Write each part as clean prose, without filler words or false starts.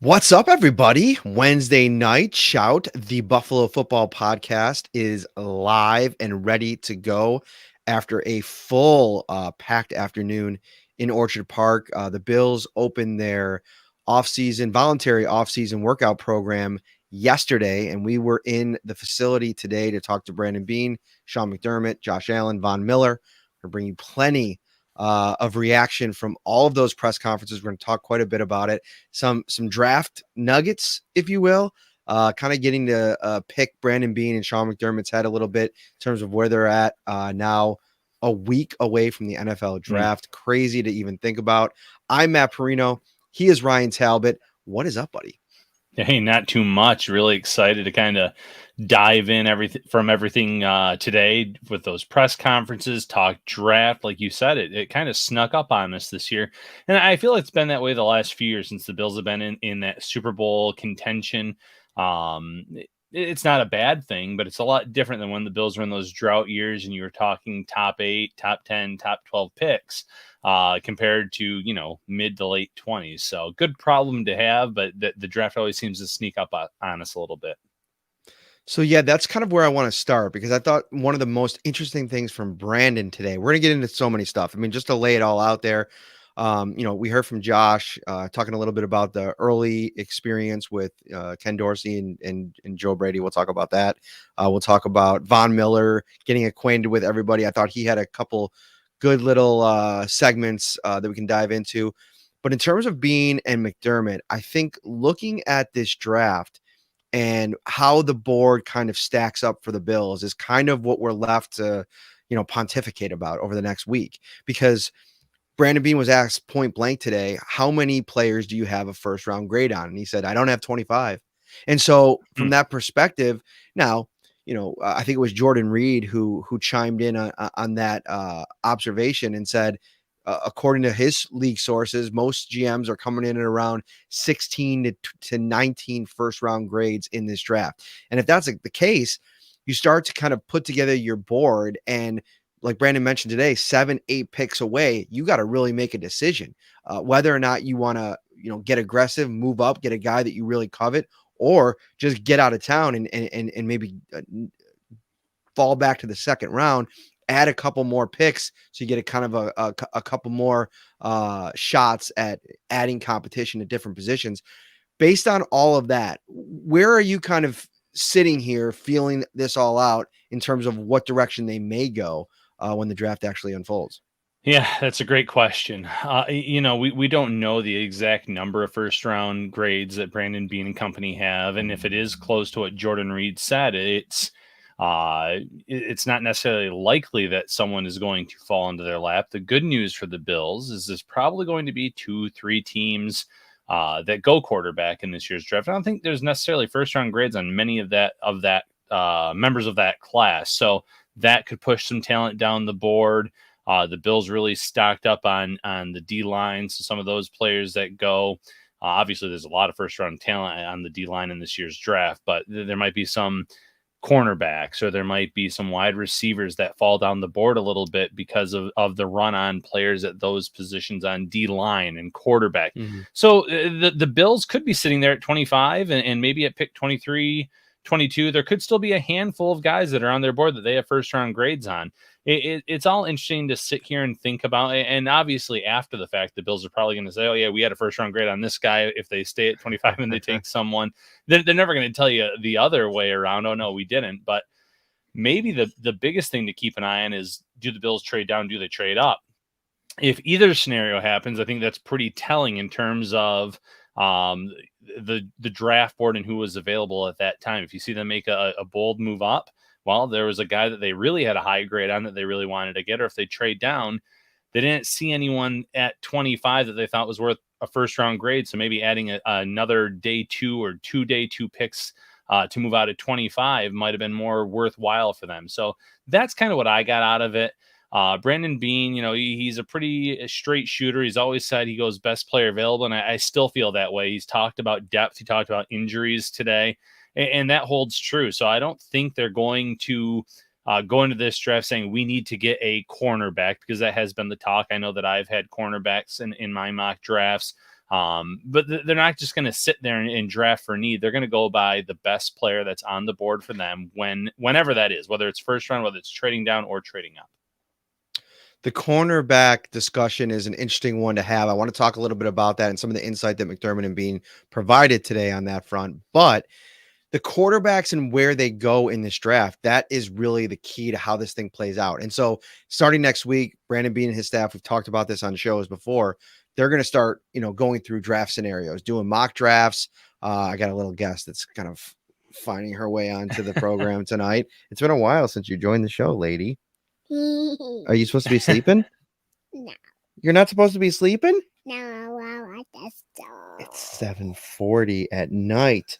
What's up, everybody? Wednesday night shout. The Buffalo Football Podcast is live and ready to go after a full packed afternoon in Orchard Park. The Bills opened their voluntary offseason workout program yesterday, and we were in the facility today to talk to Brandon Beane, Sean McDermott, Josh Allen, Von Miller. We're bringing plenty of reaction from all of those press conferences. We're going to talk quite a bit about it. Some draft nuggets, if you will, kind of getting to pick Brandon Beane and Sean McDermott's head a little bit in terms of where they're at now, a week away from the NFL draft. Crazy to even think about. I'm Matt Parrino. He is Ryan Talbot. What is up, buddy? Hey, not too much. Really excited to kind of dive in everything today with those press conferences, talk draft. Like you said, it kind of snuck up on us this year. And I feel it's been that way the last few years since the Bills have been in that Super Bowl contention. It's not a bad thing, but it's a lot different than when the Bills were in those drought years and you were talking top 8, top 10, top 12 picks compared to, mid to late 20s. So good problem to have, but the draft always seems to sneak up on us a little bit. So, yeah, that's kind of where I want to start because I thought one of the most interesting things from Brandon today, we're going to get into so many stuff. I mean, just to lay it all out there, we heard from Josh talking a little bit about the early experience with Ken Dorsey and Joe Brady. We'll talk about that. We'll talk about Von Miller getting acquainted with everybody. I thought he had a couple good little segments that we can dive into. But in terms of Beane and McDermott, I think looking at this draft and how the board kind of stacks up for the Bills is kind of what we're left to, pontificate about over the next week. Because Brandon Beane was asked point blank today, how many players do you have a first round grade on? And he said, I don't have 25. And so from that perspective, now, I think it was Jordan Reed who chimed in on that observation and said, according to his league sources, most GMs are coming in at around 16 to 19 first round grades in this draft. And if that's the case, you start to kind of put together your board, and like Brandon mentioned today, 7-8 picks away, you got to really make a decision whether or not you want to, get aggressive, move up, get a guy that you really covet, or just get out of town and maybe fall back to the second round, add a couple more picks so you get a kind of a couple more shots at adding competition at different positions. Based on all of that, where are you kind of sitting here feeling this all out in terms of what direction they may go when the draft actually unfolds? Yeah, that's a great question. We don't know the exact number of first round grades that Brandon Beane and company have, and if it is close to what Jordan Reed said, it's not necessarily likely that someone is going to fall into their lap. The good news for the Bills is there's probably going to be 2-3 teams that go quarterback in this year's draft. I don't think there's necessarily first round grades on many of that members of that class, so that could push some talent down the board. The Bills really stocked up on the D line, so some of those players that go. Obviously, there's a lot of first-round talent on the D line in this year's draft, but there might be some cornerbacks or there might be some wide receivers that fall down the board a little bit because of the run-on players at those positions on D line and quarterback. Mm-hmm. So the Bills could be sitting there at 25 and maybe at pick 23, 22, there could still be a handful of guys that are on their board that they have first-round grades on. It's all interesting to sit here and think about. And obviously, after the fact, the Bills are probably going to say, oh, yeah, we had a first-round grade on this guy. If they stay at 25 and they take someone, they're never going to tell you the other way around. Oh, no, we didn't. But maybe the biggest thing to keep an eye on is, do the Bills trade down? Do they trade up? If either scenario happens, I think that's pretty telling in terms of the draft board and who was available at that time. If you see them make a bold move up, well, there was a guy that they really had a high grade on that they really wanted to get, or if they trade down, they didn't see anyone at 25 that they thought was worth a first round grade. So maybe adding another day 2 or 2 day 2 picks to move out at 25 might have been more worthwhile for them. So that's kind of what I got out of it. Brandon Beane, he's a pretty straight shooter. He's always said he goes best player available, and I still feel that way. He's talked about depth. He talked about injuries today, and that holds true. So I don't think they're going to go into this draft saying we need to get a cornerback, because that has been the talk. I know that I've had cornerbacks in my mock drafts. But they're not just going to sit there and draft for need. They're going to go by the best player that's on the board for them whenever that is, whether it's first round, whether it's trading down or trading up. The cornerback discussion is an interesting one to have. I want to talk a little bit about that and some of the insight that McDermott and Beane provided today on that front. But the quarterbacks and where they go in this draft, that is really the key to how this thing plays out. And so starting next week, Brandon Beane and his staff, we've talked about this on shows before, they're going to start, going through draft scenarios, doing mock drafts. I got a little guest that's kind of finding her way onto the program tonight. It's been a while since you joined the show, lady. Are you supposed to be sleeping? No. You're not supposed to be sleeping? No, I guess so. It's 7:40 at night.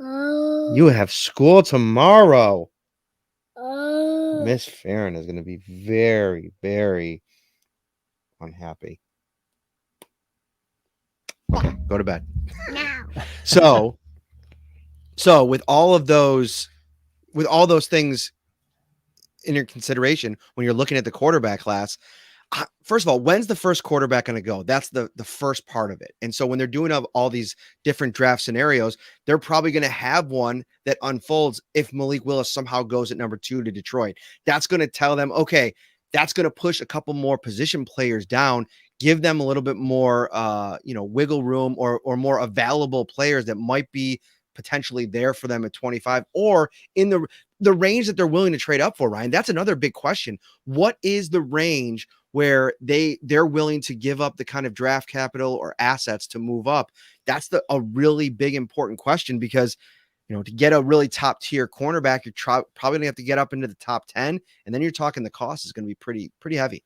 Oh. You have school tomorrow. Oh. Miss Farron is going to be very, very unhappy. Okay, go to bed. No. So with all those things in your consideration when you're looking at the quarterback class, first of all, when's the first quarterback going to go? That's the first part of it. And so when they're doing all these different draft scenarios, they're probably going to have one that unfolds if Malik Willis somehow goes at number 2 to Detroit. That's going to tell them, okay, that's going to push a couple more position players down, give them a little bit more, wiggle room or more available players that might be potentially there for them at 25 or in the range that they're willing to trade up for, Ryan. That's another big question. What is the range where they're willing to give up the kind of draft capital or assets to move up? That's a really big, important question because, to get a really top tier cornerback, you're probably gonna have to get up into the top 10. And then you're talking the cost is going to be pretty heavy.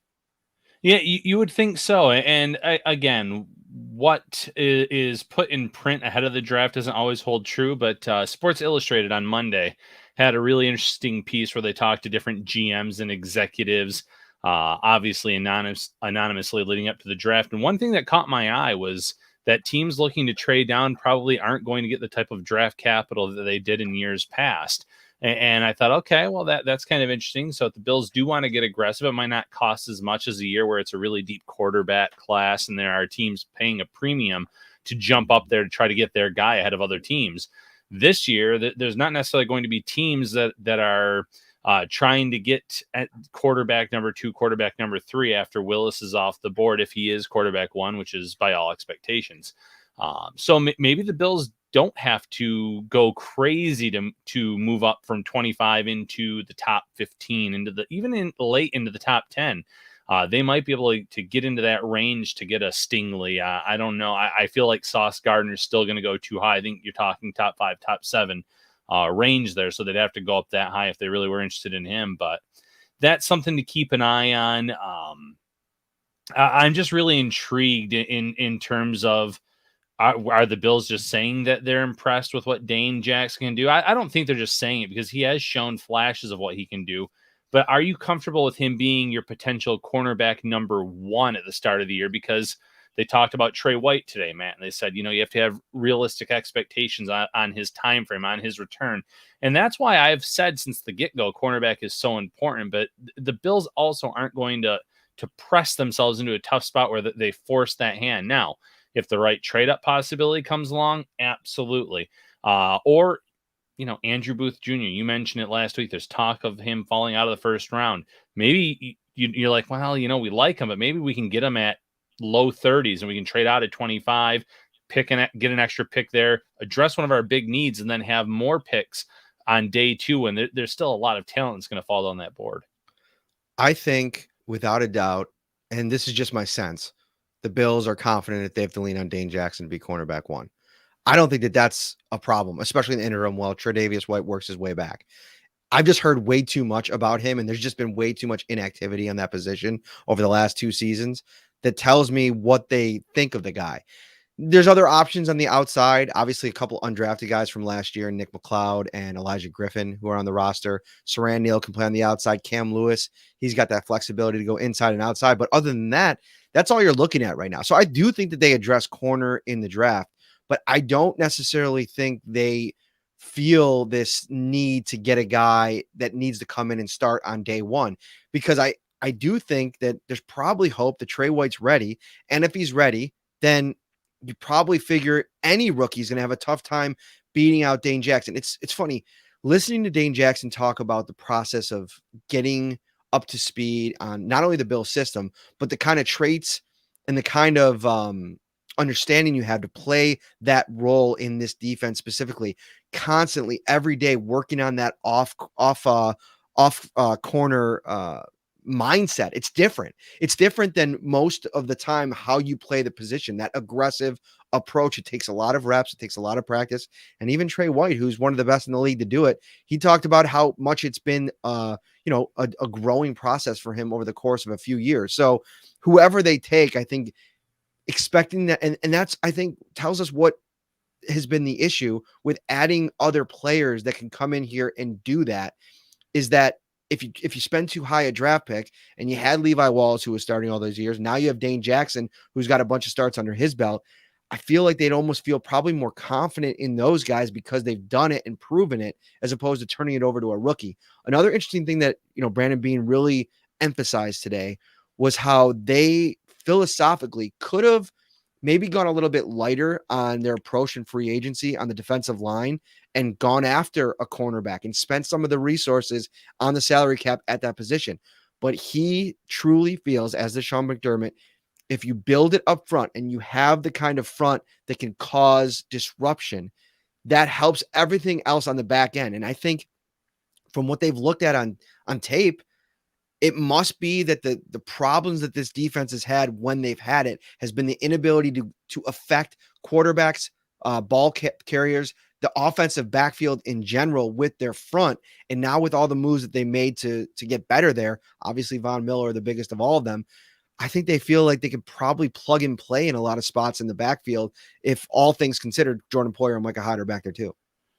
Yeah, you would think so. And again, what is put in print ahead of the draft doesn't always hold true. But Sports Illustrated on Monday had a really interesting piece where they talked to different GMs and executives, obviously anonymously leading up to the draft. And one thing that caught my eye was that teams looking to trade down probably aren't going to get the type of draft capital that they did in years past. And I thought, okay, well, that's kind of interesting. So if the Bills do want to get aggressive, it might not cost as much as a year where it's a really deep quarterback class and there are teams paying a premium to jump up there to try to get their guy ahead of other teams. This year, there's not necessarily going to be teams that are trying to get at quarterback number 2, quarterback number 3 after Willis is off the board if he is quarterback 1, which is by all expectations. So maybe the Bills don't have to go crazy to move up from 25 into the top 15, even late into the top 10. They might be able to get into that range to get a Stingley. I don't know. I feel like Sauce Gardner is still going to go too high. I think you're talking top 5, top 7 range there. So they'd have to go up that high if they really were interested in him. But that's something to keep an eye on. I'm just really intrigued in terms of, are the Bills just saying that they're impressed with what Dane Jackson can do? I don't think they're just saying it because he has shown flashes of what he can do. But are you comfortable with him being your potential cornerback number 1 at the start of the year? Because they talked about Trey White today, Matt, and they said, you have to have realistic expectations on his time frame, on his return. And that's why I've said since the get-go, cornerback is so important. But the Bills also aren't going to press themselves into a tough spot where they force that hand. Now, if the right trade-up possibility comes along, absolutely. Or, Andrew Booth Jr., you mentioned it last week. There's talk of him falling out of the first round. Maybe you're like, well, we like him, but maybe we can get him at low 30s and we can trade out at 25, get an extra pick there, address one of our big needs, and then have more picks on day 2 when there's still a lot of talent that's going to fall on that board. I think, without a doubt, and this is just my sense, the Bills are confident that they have to lean on Dane Jackson to be cornerback 1. I don't think that that's a problem, especially in the interim while Tre'Davious White works his way back. I've just heard way too much about him, and there's just been way too much inactivity on that position over the last 2 seasons that tells me what they think of the guy. There's other options on the outside. Obviously, a couple undrafted guys from last year, Nick McLeod and Elijah Griffin, who are on the roster. Saran Neal can play on the outside. Cam Lewis, he's got that flexibility to go inside and outside. But other than that, that's all you're looking at right now. So I do think that they address corner in the draft, but I don't necessarily think they feel this need to get a guy that needs to come in and start on day 1, because I do think that there's probably hope that Trey White's ready. And if he's ready, then you probably figure any rookie's going to have a tough time beating out Dane Jackson. It's funny listening to Dane Jackson talk about the process of getting up to speed on not only the Bill system, but the kind of traits and the kind of understanding you have to play that role in this defense specifically, constantly every day working on that off corner mindset. It's different. It's different than most of the time how you play the position, that aggressive approach. It takes a lot of reps. It takes a lot of practice. And even Trey White, who's one of the best in the league to do it, he talked about how much it's been, a growing process for him over the course of a few years. So whoever they take, I think expecting that, and that's, I think, tells us what has been the issue with adding other players that can come in here and do that, is that if you spend too high a draft pick and you had Levi Wallace, who was starting all those years, now you have Dane Jackson, who's got a bunch of starts under his belt. I feel like they'd almost feel probably more confident in those guys because they've done it and proven it, as opposed to turning it over to a rookie. Another interesting thing that, Brandon Beane really emphasized today was how they philosophically could have maybe gone a little bit lighter on their approach in free agency on the defensive line and gone after a cornerback and spent some of the resources on the salary cap at that position. But he truly feels, as the Sean McDermott, if you build it up front and you have the kind of front that can cause disruption, that helps everything else on the back end. And I think from what they've looked at on tape, it must be that the problems that this defense has had when they've had it has been the inability to affect quarterbacks, ball carriers, the offensive backfield in general with their front. And now with all the moves that they made to get better there, obviously Von Miller, the biggest of all of them, I think they feel like they could probably plug and play in a lot of spots in the backfield if all things considered. Jordan Poyer and Micah Hyde are back there too.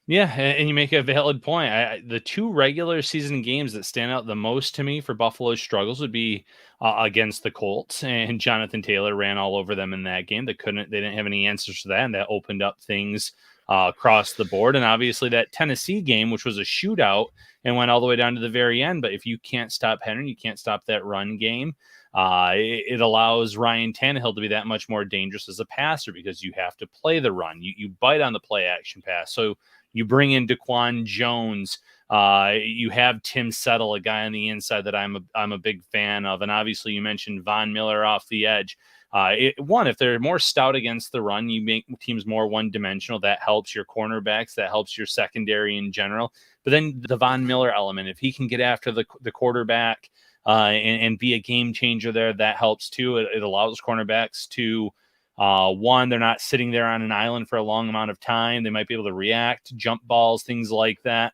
Yeah, and you make a valid point. The two regular season games that stand out the most to me for Buffalo's struggles would be against the Colts, and Jonathan Taylor ran all over them in that game. They didn't have any answers to that, and that opened up things across the board. And obviously that Tennessee game, which was a shootout and went all the way down to the very end. But if you can't stop Henry, you can't stop that run game. It allows Ryan Tannehill to be that much more dangerous as a passer because you have to play the run. You bite on the play action pass. So you bring in Daquan Jones. You have Tim Settle, a guy on the inside that I'm a big fan of. And obviously you mentioned Von Miller off the edge. If they're more stout against the run, you make teams more one-dimensional. That helps your cornerbacks. That helps your secondary in general. But then the Von Miller element, if he can get after the quarterback and be a game changer there, that helps too. It allows cornerbacks to, they're not sitting there on an island for a long amount of time. They might be able to react, jump balls, things like that.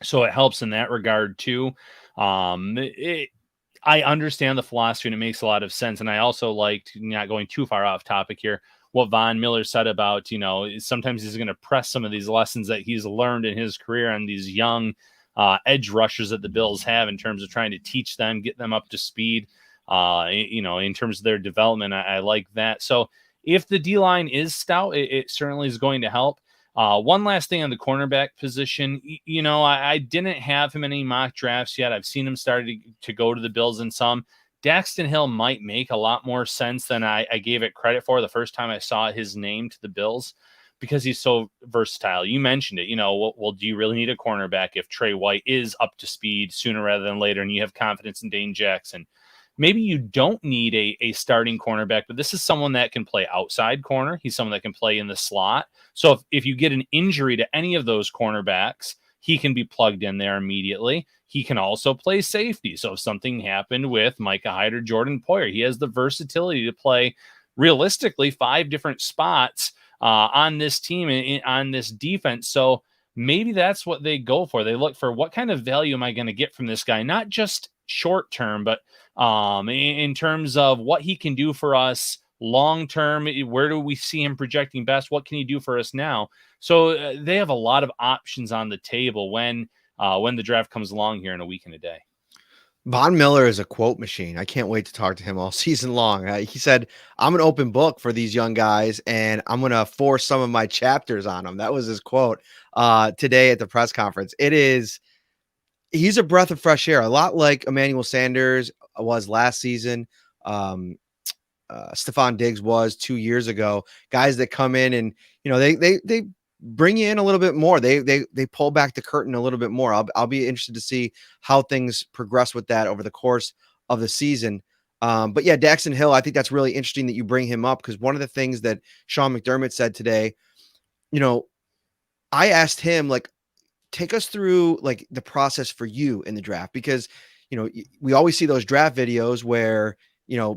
So it helps in that regard too. I understand the philosophy and it makes a lot of sense. And I also liked, not going too far off topic here, what Von Miller said about, sometimes he's going to press some of these lessons that he's learned in his career on these young edge rushers that the Bills have in terms of trying to teach them, get them up to speed, in terms of their development. I like that. So if the D-line is stout, it certainly is going to help. One last thing on the cornerback position, I didn't have him in any mock drafts yet. I've seen him starting to go to the Bills in some. Daxton Hill might make a lot more sense than I gave it credit for the first time I saw his name to the Bills, because he's so versatile. You mentioned it, well, do you really need a cornerback if Trey White is up to speed sooner rather than later and you have confidence in Dane Jackson? Maybe you don't need a starting cornerback, but this is someone that can play outside corner. He's someone that can play in the slot. So if you get an injury to any of those cornerbacks, he can be plugged in there immediately. He can also play safety. So if something happened with Micah Hyde or Jordan Poyer, he has the versatility to play realistically 5 different spots on this team and on this defense. So maybe that's what they go for. They look for, what kind of value am I going to get from this guy? Not just short term, but in terms of what he can do for us long term. Where do we see him projecting best? What can he do for us now? So they have a lot of options on the table when the draft comes along here in a week and a day. Von Miller is a quote machine. I can't wait to talk to him all season long. He said, I'm an open book for these young guys, and I'm going to force some of my chapters on them. That was his quote today at the press conference. He's a breath of fresh air, a lot like Emmanuel Sanders was last season. Stephon Diggs was 2 years ago. Guys that come in and, they bring you in a little bit more. They pull back the curtain a little bit more. I'll be interested to see how things progress with that over the course of the season. But yeah, Daxton Hill, I think that's really interesting that you bring him up, because one of the things that Sean McDermott said today, I asked him, like, take us through like the process for you in the draft, because we always see those draft videos where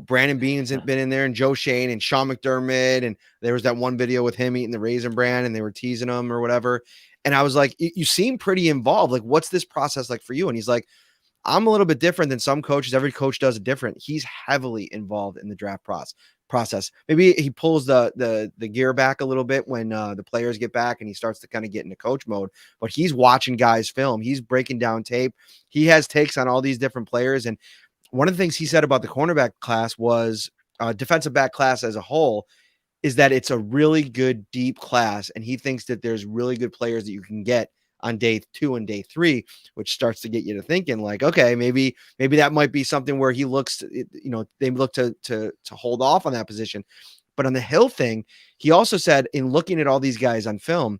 Brandon Beane's been in there, and Joe Shane and Sean McDermott, and there was that one video with him eating the Raisin Bran and they were teasing him or whatever. And I was like, you seem pretty involved. Like, what's this process like for you? And he's like, I'm a little bit different than some coaches. Every coach does it different. He's heavily involved in the draft process. Maybe he pulls the gear back a little bit when the players get back and he starts to kind of get into coach mode, but he's watching guys film. He's breaking down tape. He has takes on all these different players. And one of the things he said about the cornerback class was defensive back class as a whole is that it's a really good deep class. And he thinks that there's really good players that you can get on day 2 and day 3, which starts to get you to thinking like, okay, maybe that might be something where he looks, they look to hold off on that position. But on the Hill thing, he also said, in looking at all these guys on film,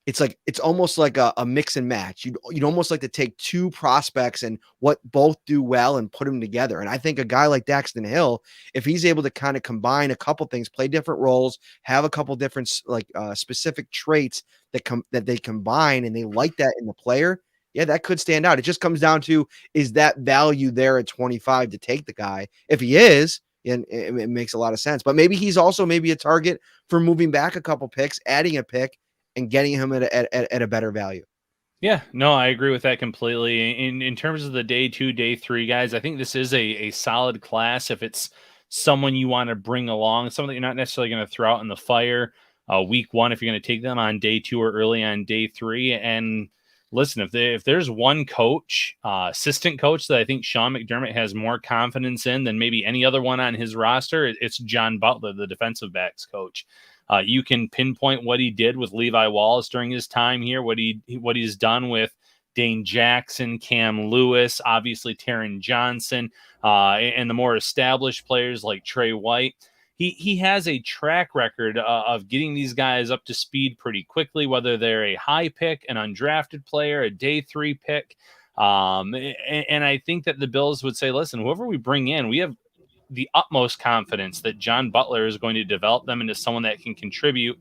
it's almost like a mix and match. You'd almost like to take 2 prospects and what both do well and put them together. And I think a guy like Daxton Hill, if he's able to kind of combine a couple things, play different roles, have a couple different specific traits that they combine, and they like that in the player, yeah, that could stand out. It just comes down to, is that value there at 25 to take the guy? If he is, and it makes a lot of sense. But maybe he's also a target for moving back a couple picks, adding a pick, and getting him at a better value. Yeah, no, I agree with that completely. In terms of the day 2, day 3 guys, I think this is a solid class. If it's someone you want to bring along, someone that you're not necessarily going to throw out in the fire week 1, if you're going to take them on day 2 or early on day 3. And listen, if there's one coach, assistant coach that I think Sean McDermott has more confidence in than maybe any other one on his roster, it's John Butler, the defensive backs coach. You can pinpoint what he did with Levi Wallace during his time here, what he's done with Dane Jackson, Cam Lewis, obviously Taron Johnson, and the more established players like Trey White. He has a track record of getting these guys up to speed pretty quickly, whether they're a high pick, an undrafted player, a day 3 pick. And I think that the Bills would say, listen, whoever we bring in, we have the utmost confidence that John Butler is going to develop them into someone that can contribute.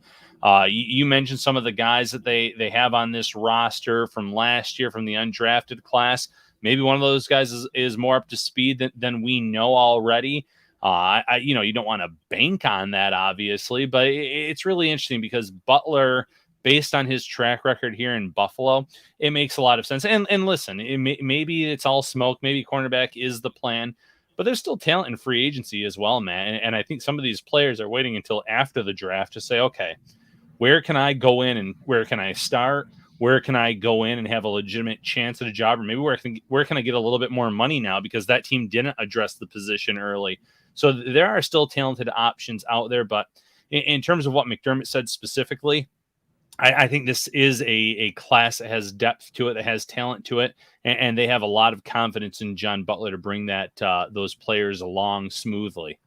You mentioned some of the guys that they have on this roster from last year, from the undrafted class. Maybe one of those guys is more up to speed than we know already. You don't want to bank on that, obviously, but it's really interesting because Butler, based on his track record here in Buffalo, it makes a lot of sense. And listen, maybe it's all smoke. Maybe cornerback is the plan. But there's still talent in free agency as well, man. And I think some of these players are waiting until after the draft to say, okay, where can I go in and where can I start? Where can I go in and have a legitimate chance at a job? Or maybe where can I get a little bit more money now because that team didn't address the position early. So there are still talented options out there. But in terms of what McDermott said specifically, I think this is a class that has depth to it, that has talent to it, and they have a lot of confidence in John Butler to bring that those players along smoothly.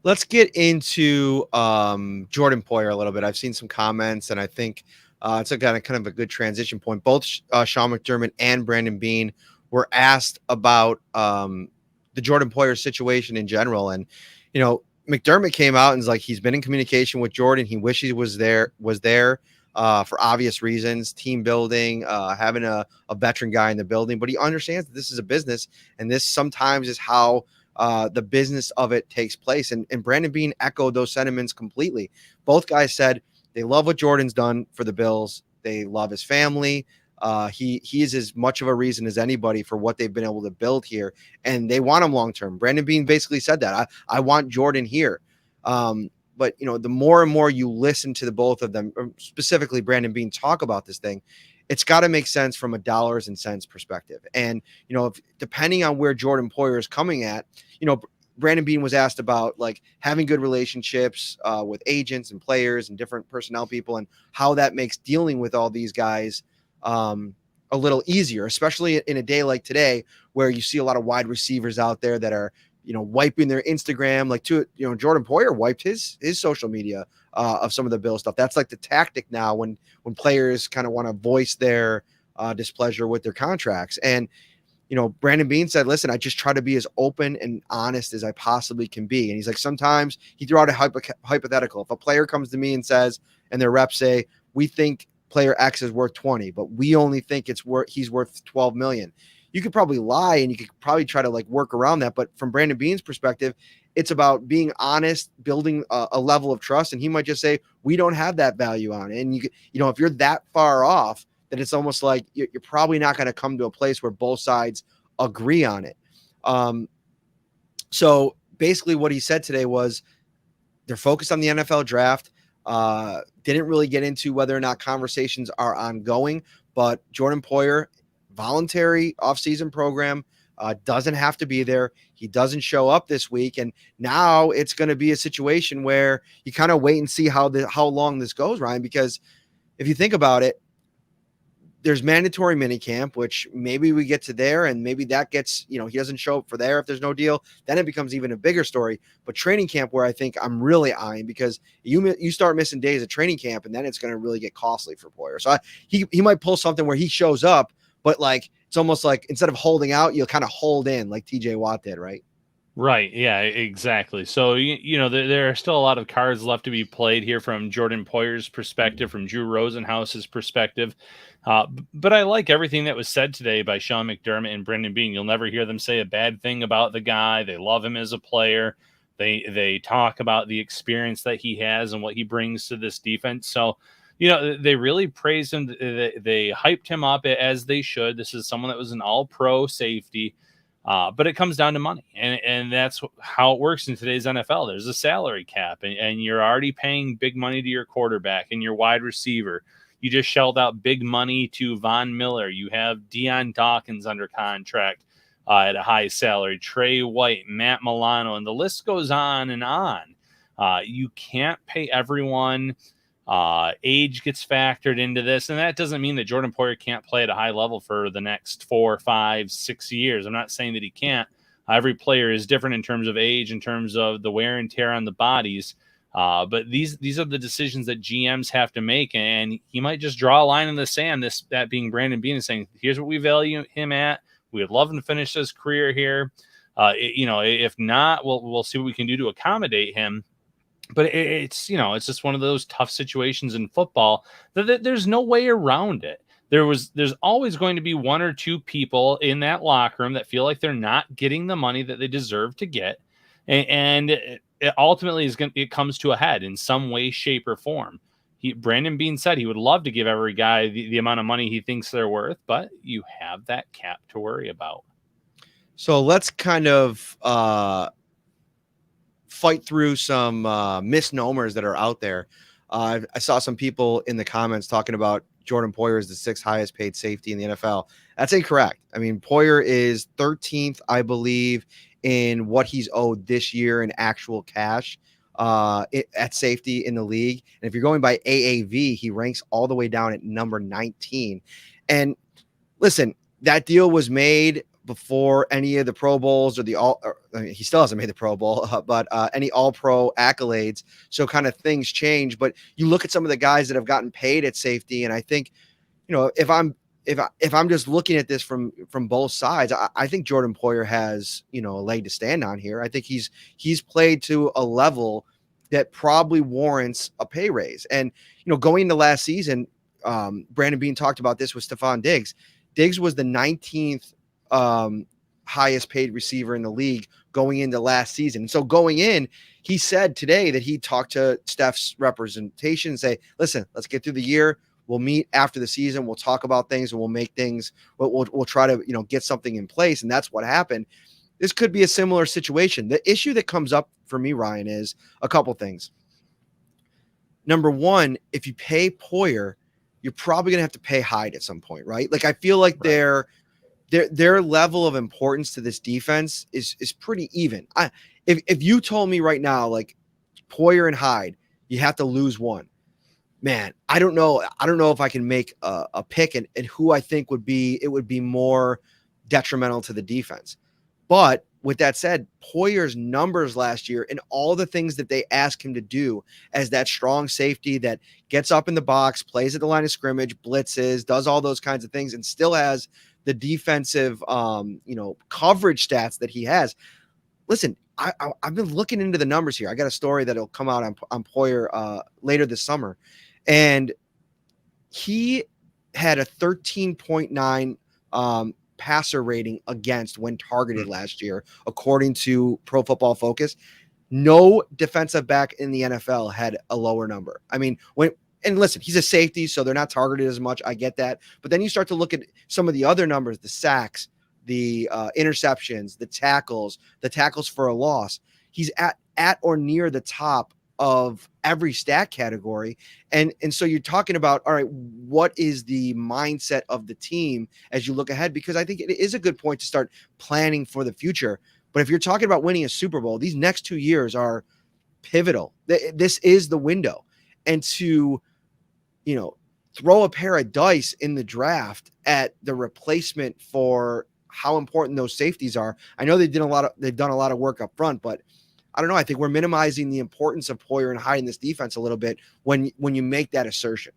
Let's get into Jordan Poyer a little bit. I've seen some comments, and I think it's kind of a good transition point. Both Sean McDermott and Brandon Beane were asked about the Jordan Poyer situation in general, and McDermott came out and was like, he's been in communication with Jordan. He wishes he was there for obvious reasons, team building, having a veteran guy in the building, but he understands that this is a business and this sometimes is how the business of it takes place. And Brandon Beane echoed those sentiments completely. Both guys said they love what Jordan's done for the Bills. They love his family. He is as much of a reason as anybody for what they've been able to build here, and they want him long term. Brandon Beane basically said that I want Jordan here. But the more and more you listen to the both of them, specifically Brandon Beane, talk about this thing, it's got to make sense from a dollars and cents perspective. And depending on where Jordan Poyer is coming at, Brandon Beane was asked about like having good relationships with agents and players and different personnel people, and how that makes dealing with all these guys a little easier, especially in a day like today where you see a lot of wide receivers out there that are wiping their Instagram, like Jordan Poyer wiped his social media of some of the Bill stuff. That's like the tactic now when players kind of want to voice their displeasure with their contracts. And, Brandon Beane said, listen, I just try to be as open and honest as I possibly can be. And he's like, sometimes he threw out a hypothetical. If a player comes to me and says, and their reps say, we think player X is worth 20, but we only think he's worth 12 million. You could probably lie and you could probably try to like work around that. But from Brandon Beane's perspective, it's about being honest, building a level of trust. And he might just say, we don't have that value on it. And if you're that far off, that it's almost like you're probably not going to come to a place where both sides agree on it. So basically what he said today was they're focused on the NFL draft. Didn't really get into whether or not conversations are ongoing, but Jordan Poyer, voluntary offseason program, doesn't have to be there. He doesn't show up this week. And now it's going to be a situation where you kind of wait and see how long this goes, Ryan, because if you think about it, there's mandatory minicamp, which maybe we get to there and maybe that gets, he doesn't show up for there. If there's no deal, then it becomes even a bigger story. But training camp, where I think I'm really eyeing, because you start missing days of training camp and then it's going to really get costly for Poyer. So he might pull something where he shows up, but like, it's almost like instead of holding out, you'll kind of hold in like TJ Watt did, right? Right. Yeah, exactly. So, there are still a lot of cards left to be played here from Jordan Poyer's perspective, from Drew Rosenhaus's perspective. But I like everything that was said today by Sean McDermott and Brandon Beane. You'll never hear them say a bad thing about the guy. They love him as a player. They talk about the experience that he has and what he brings to this defense. So, they really praised him. They hyped him up as they should. This is someone that was an all-pro safety. But it comes down to money, and that's how it works in today's NFL. There's a salary cap, and you're already paying big money to your quarterback and your wide receiver. You just shelled out big money to Von Miller. You have Deion Dawkins under contract at a high salary, Trey White, Matt Milano, and the list goes on and on. You can't pay everyone. Age gets factored into this, and that doesn't mean that Jordan Poyer can't play at a high level for the next 4, 5, 6 years. I'm not saying that he can't. Every player is different in terms of age, in terms of the wear and tear on the bodies. But these are the decisions that GMs have to make, and he might just draw a line in the sand. That being Brandon Beane, is saying, here's what we value him at. We would love him to finish his career here. If not, we'll see what we can do to accommodate him. But it's just one of those tough situations in football that there's no way around it. There's always going to be one or two people in that locker room that feel like they're not getting the money that they deserve to get. And it ultimately it comes to a head in some way, shape, or form. Brandon Beane said he would love to give every guy the amount of money he thinks they're worth, but you have that cap to worry about. So let's kind of fight through some misnomers that are out there. I saw some people in the comments talking about Jordan Poyer is the 6th highest paid safety in the NFL. That's incorrect. I mean, Poyer is 13th, I believe, in what he's owed this year in actual cash at safety in the league. And if you're going by AAV, he ranks all the way down at number 19. And listen, that deal was made before any of the Pro Bowls or he still hasn't made the Pro Bowl, but any All-Pro accolades. So kind of things change. But you look at some of the guys that have gotten paid at safety, and I think, if I'm just looking at this from both sides, I think Jordan Poyer has, a leg to stand on here. I think he's played to a level that probably warrants a pay raise. And, going into last season, Brandon Beane talked about this with Stephon Diggs. Diggs was the 19th highest paid receiver in the league going into last season. So going in, he said today that he talked to Steph's representation and say, listen, let's get through the year. We'll meet after the season. We'll talk about things and we'll make things, we'll try to, get something in place. And that's what happened. This could be a similar situation. The issue that comes up for me, Ryan, is a couple things. Number one, if you pay Poyer, you're probably going to have to pay Hyde at some point, right? Like, I feel like their level of importance to this defense is pretty even. If you told me right now, like Poyer and Hyde, you have to lose one, man, I don't know if I can make a pick and who I think would be more detrimental to the defense. But with that said, Poyer's numbers last year and all the things that they ask him to do as that strong safety that gets up in the box, plays at the line of scrimmage, blitzes, does all those kinds of things, and still has the defensive, coverage stats that he has. Listen, I've been looking into the numbers here. I got a story that'll come out on Poyer later this summer, and he had a 13.9 passer rating against when targeted last year, according to Pro Football Focus. No defensive back in the NFL had a lower number. I mean, and listen, he's a safety, so they're not targeted as much. I get that. But then you start to look at some of the other numbers, the sacks, the interceptions, the tackles for a loss. He's at or near the top of every stat category. And so you're talking about, all right, what is the mindset of the team as you look ahead? Because I think it is a good point to start planning for the future. But if you're talking about winning a Super Bowl, these next 2 years are pivotal. This is the window. And to, throw a pair of dice in the draft at the replacement for how important those safeties are. I know they've done a lot of work up front, but I don't know. I think we're minimizing the importance of Poyer and hiding this defense a little bit when you make that assertion.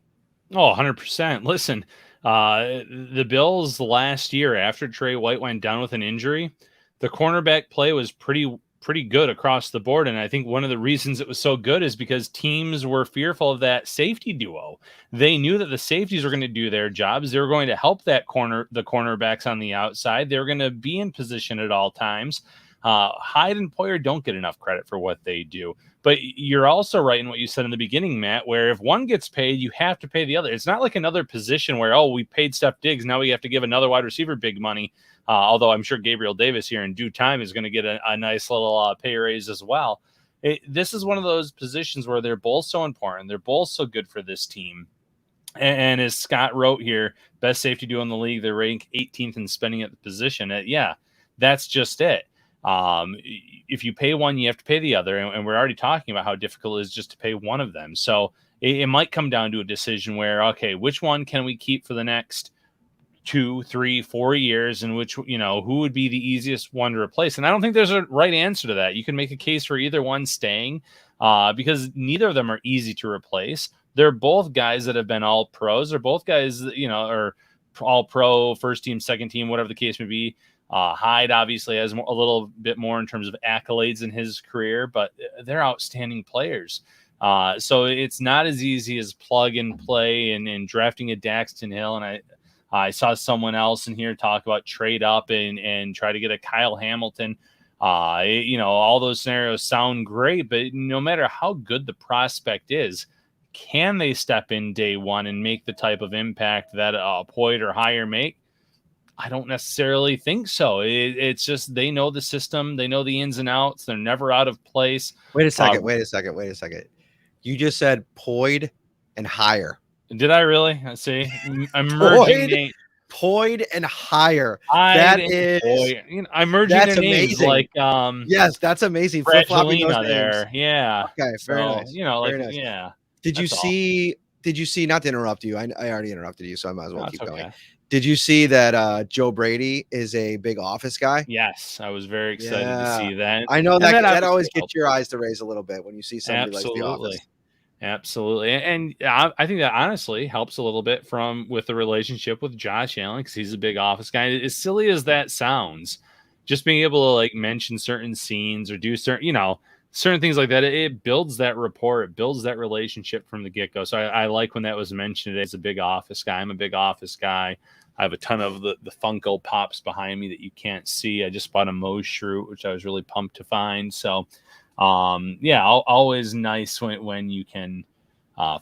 Oh, 100%. Listen, the Bills last year, after Trey White went down with an injury, the cornerback play was pretty good across the board. And I think one of the reasons it was so good is because teams were fearful of that safety duo. They knew that the safeties were going to do their jobs. They were going to help the cornerbacks on the outside. They were going to be in position at all times. Hyde and Poyer don't get enough credit for what they do. But you're also right in what you said in the beginning, Matt, where if one gets paid, you have to pay the other. It's not like another position where, we paid Steph Diggs, now we have to give another wide receiver big money. Although I'm sure Gabriel Davis here in due time is going to get a nice little pay raise as well. This is one of those positions where they're both so important. They're both so good for this team. And as Scott wrote here, best safety duo in the league, they're ranked 18th in spending at the position. That's just it. If you pay one, you have to pay the other. And we're already talking about how difficult it is just to pay one of them. So it might come down to a decision where, okay, which one can we keep for the next 2, 3, 4 years, and which, who would be the easiest one to replace? And I don't think there's a right answer to that. You can make a case for either one staying because neither of them are easy to replace. They're both guys that have been all pros. They're both guys that, are all pro, first team, second team, whatever the case may be. Hyde obviously has a little bit more in terms of accolades in his career, but they're outstanding players. So it's not as easy as plug and play and drafting a Daxton Hill. And I saw someone else in here talk about trade up and try to get a Kyle Hamilton. All those scenarios sound great, but no matter how good the prospect is, can they step in day one and make the type of impact that Poyer or higher make? I don't necessarily think so. It's just they know the system. They know the ins and outs. They're never out of place. Wait a second. You just said Poyer and higher. Did I really? Let's see. I'm merging Poyer and higher. I'm merging their names like yes, that's amazing. Flip-flopping those there. Yeah. Okay, very nice. Very nice. Yeah. Did you see, not to interrupt you? I already interrupted you, so I might as well keep going. Did you see that Joe Brady is a big Office guy? Yes, I was very excited to see that. I know that always gets your eyes to raise a little bit when you see somebody like The Office. Absolutely. And I think that honestly helps a little bit with the relationship with Josh Allen, because he's a big Office guy. As silly as that sounds, just being able to mention certain scenes or do certain things like that, it builds that rapport. It builds that relationship from the get-go. So I like when that was mentioned. As a big Office guy, I'm a big Office guy. I have a ton of the Funko Pops behind me that you can't see. I just bought a Moe's Shroot, which I was really pumped to find. So, always nice when you can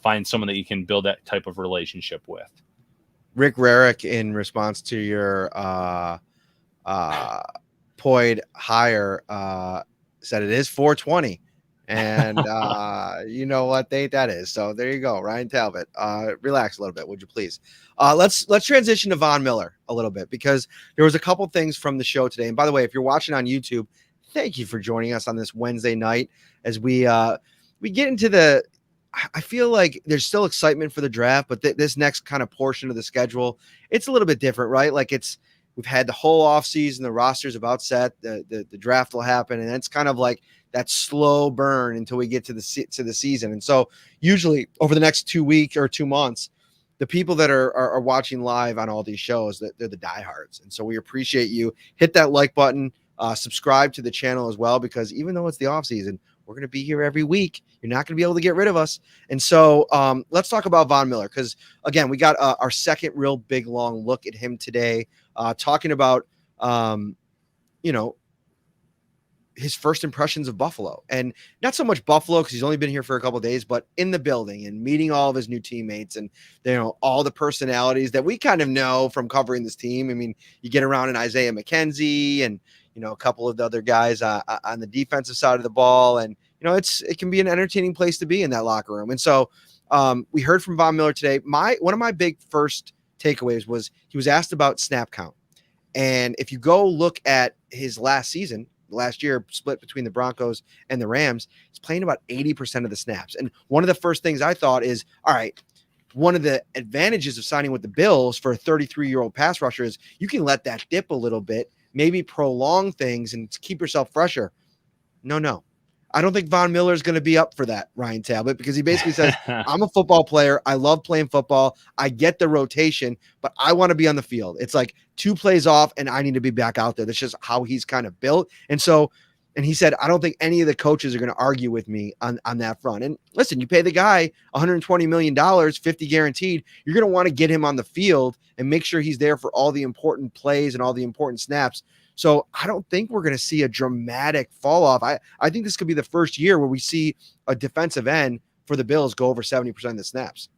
find someone that you can build that type of relationship with. Rick Rarick, in response to your Poyd hire, said it is 420. And you know what date that is. So there you go. Ryan Talbot. Relax a little bit, would you please? Let's transition to Von Miller a little bit, because there was a couple things from the show today. And by the way, if you're watching on YouTube, thank you for joining us on this Wednesday night as we get into I feel like there's still excitement for the draft, but this next kind of portion of the schedule, it's a little bit different, right? Like it's we've had the whole offseason, the roster's about set, the draft will happen, and it's kind of like that slow burn until we get to the season. And so usually over the next 2 weeks or 2 months, the people that are watching live on all these shows, that they're the diehards. And so we appreciate you. Hit that like button, subscribe to the channel as well, because even though it's the off season, we're going to be here every week. You're not going to be able to get rid of us. And so let's talk about Von Miller, because again, we got our second real big, long look at him today, talking about, his first impressions of Buffalo, and not so much Buffalo because he's only been here for a couple of days, but in the building and meeting all of his new teammates and, all the personalities that we kind of know from covering this team. I mean, you get around in Isaiah McKenzie and, a couple of the other guys on the defensive side of the ball. And, it can be an entertaining place to be in that locker room. And so we heard from Von Miller today. One of my big first takeaways was he was asked about snap count. And if you go look at his last year, split between the Broncos and the Rams, he's playing about 80% of the snaps. And one of the first things I thought is, all right, one of the advantages of signing with the Bills for a 33-year-old pass rusher is you can let that dip a little bit, maybe prolong things and keep yourself fresher. No. I don't think Von Miller is going to be up for that, Ryan Talbot, because he basically says, I'm a football player. I love playing football. I get the rotation, but I want to be on the field. It's like 2 plays off and I need to be back out there. That's just how he's kind of built. And he said, I don't think any of the coaches are going to argue with me on that front. And listen, you pay the guy $120 million, 50 guaranteed. You're going to want to get him on the field and make sure he's there for all the important plays and all the important snaps. So I don't think we're going to see a dramatic fall off. I think this could be the first year where we see a defensive end for the Bills go over 70% of the snaps.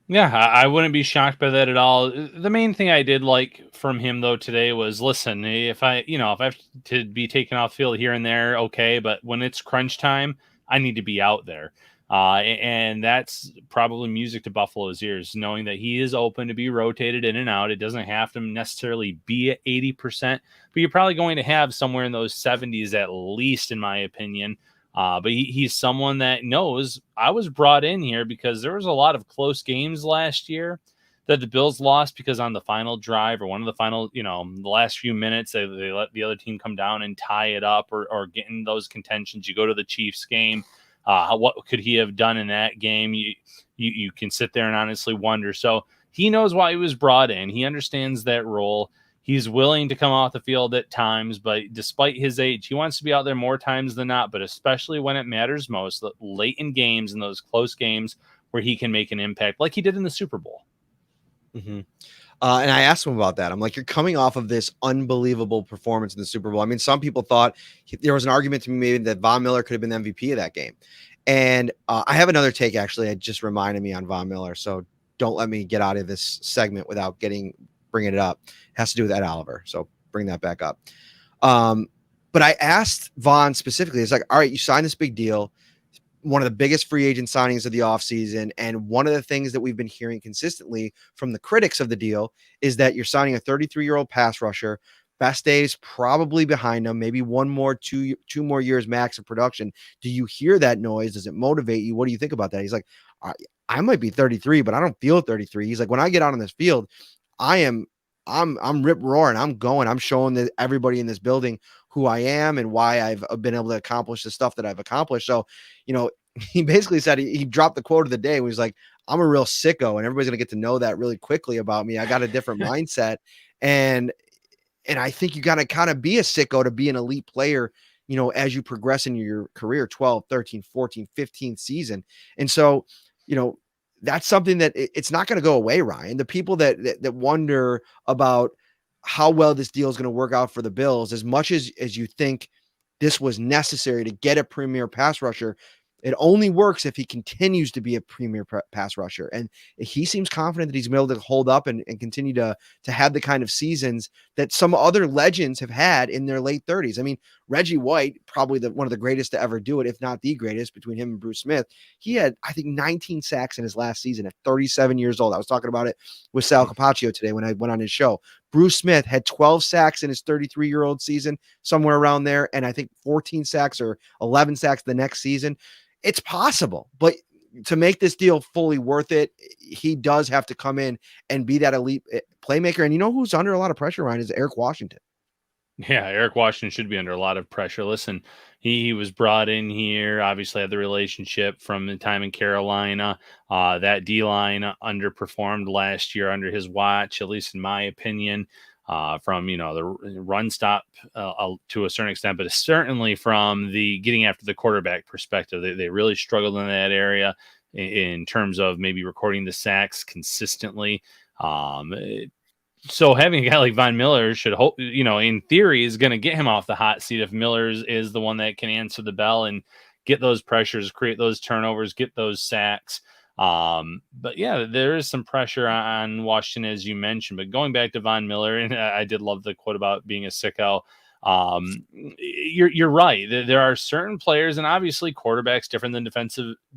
Yeah, I wouldn't be shocked by that at all. The main thing I did like from him though today was, listen, if I have to be taken off field here and there, okay, but when it's crunch time, I need to be out there. And that's probably music to Buffalo's ears, knowing that he is open to be rotated in and out. It doesn't have to necessarily be at 80%, but you're probably going to have somewhere in those 70s at least, in my opinion. But he's someone that knows I was brought in here because there was a lot of close games last year that the Bills lost because on the final drive or one of the final, the last few minutes, they let the other team come down and tie it up or get in those contentions. You go to the Chiefs game. What could he have done in that game? You can sit there and honestly wonder. So he knows why he was brought in. He understands that role. He's willing to come off the field at times, but despite his age, he wants to be out there more times than not, but especially when it matters most, late in games and those close games where he can make an impact like he did in the Super Bowl. Mm-hmm. And I asked him about that. I'm like, you're coming off of this unbelievable performance in the Super Bowl. I mean, some people thought there was an argument to me maybe that Von Miller could have been the MVP of that game. And I have another take, actually. It just reminded me on Von Miller. So don't let me get out of this segment without bringing it up. It has to do with Ed Oliver. So bring that back up. But I asked Von specifically, it's like, all right, you signed this big deal, one of the biggest free agent signings of the offseason. And one of the things that we've been hearing consistently from the critics of the deal is that you're signing a 33-year-old pass rusher. Best days probably behind him, maybe two more years max of production. Do you hear that noise? Does it motivate you? What do you think about that? He's like, I might be 33, but I don't feel 33. He's like, when I get out on this field, I'm rip roaring. I'm going. I'm showing everybody in this building who I am and why I've been able to accomplish the stuff that I've accomplished. So, he basically said he dropped the quote of the day. He was like, I'm a real sicko, and everybody's gonna get to know that really quickly about me. I got a different mindset, and I think you gotta kind of be a sicko to be an elite player, as you progress in your career, 12, 13, 14, 15th season. And so, that's something that it's not going to go away, Ryan. The people that wonder about how well this deal is going to work out for the Bills, as much as you think this was necessary to get a premier pass rusher, it only works if he continues to be a premier pass rusher. And he seems confident that he's able to hold up and continue to have the kind of seasons that some other legends have had in their late 30s. I mean, Reggie White, probably one of the greatest to ever do it, if not the greatest, between him and Bruce Smith. He had, I think, 19 sacks in his last season at 37 years old. I was talking about it with Sal Capaccio today when I went on his show. Bruce Smith had 12 sacks in his 33-year-old season, somewhere around there, and I think 14 sacks or 11 sacks the next season. It's possible, but to make this deal fully worth it, he does have to come in and be that elite playmaker. And you know who's under a lot of pressure, Ryan, is Eric Washington. Yeah, Eric Washington should be under a lot of pressure. Listen, he was brought in here, obviously had the relationship from the time in Carolina. That D-line underperformed last year under his watch, at least in my opinion, from, the run stop to a certain extent, but certainly from the getting after the quarterback perspective. They really struggled in that area in terms of maybe recording the sacks consistently. So having a guy like Von Miller should hope, in theory, is going to get him off the hot seat if Miller is the one that can answer the bell and get those pressures, create those turnovers, get those sacks. But yeah, there is some pressure on Washington, as you mentioned. But going back to Von Miller, and I did love the quote about being a sicko. You're right. There are certain players, and obviously quarterbacks different than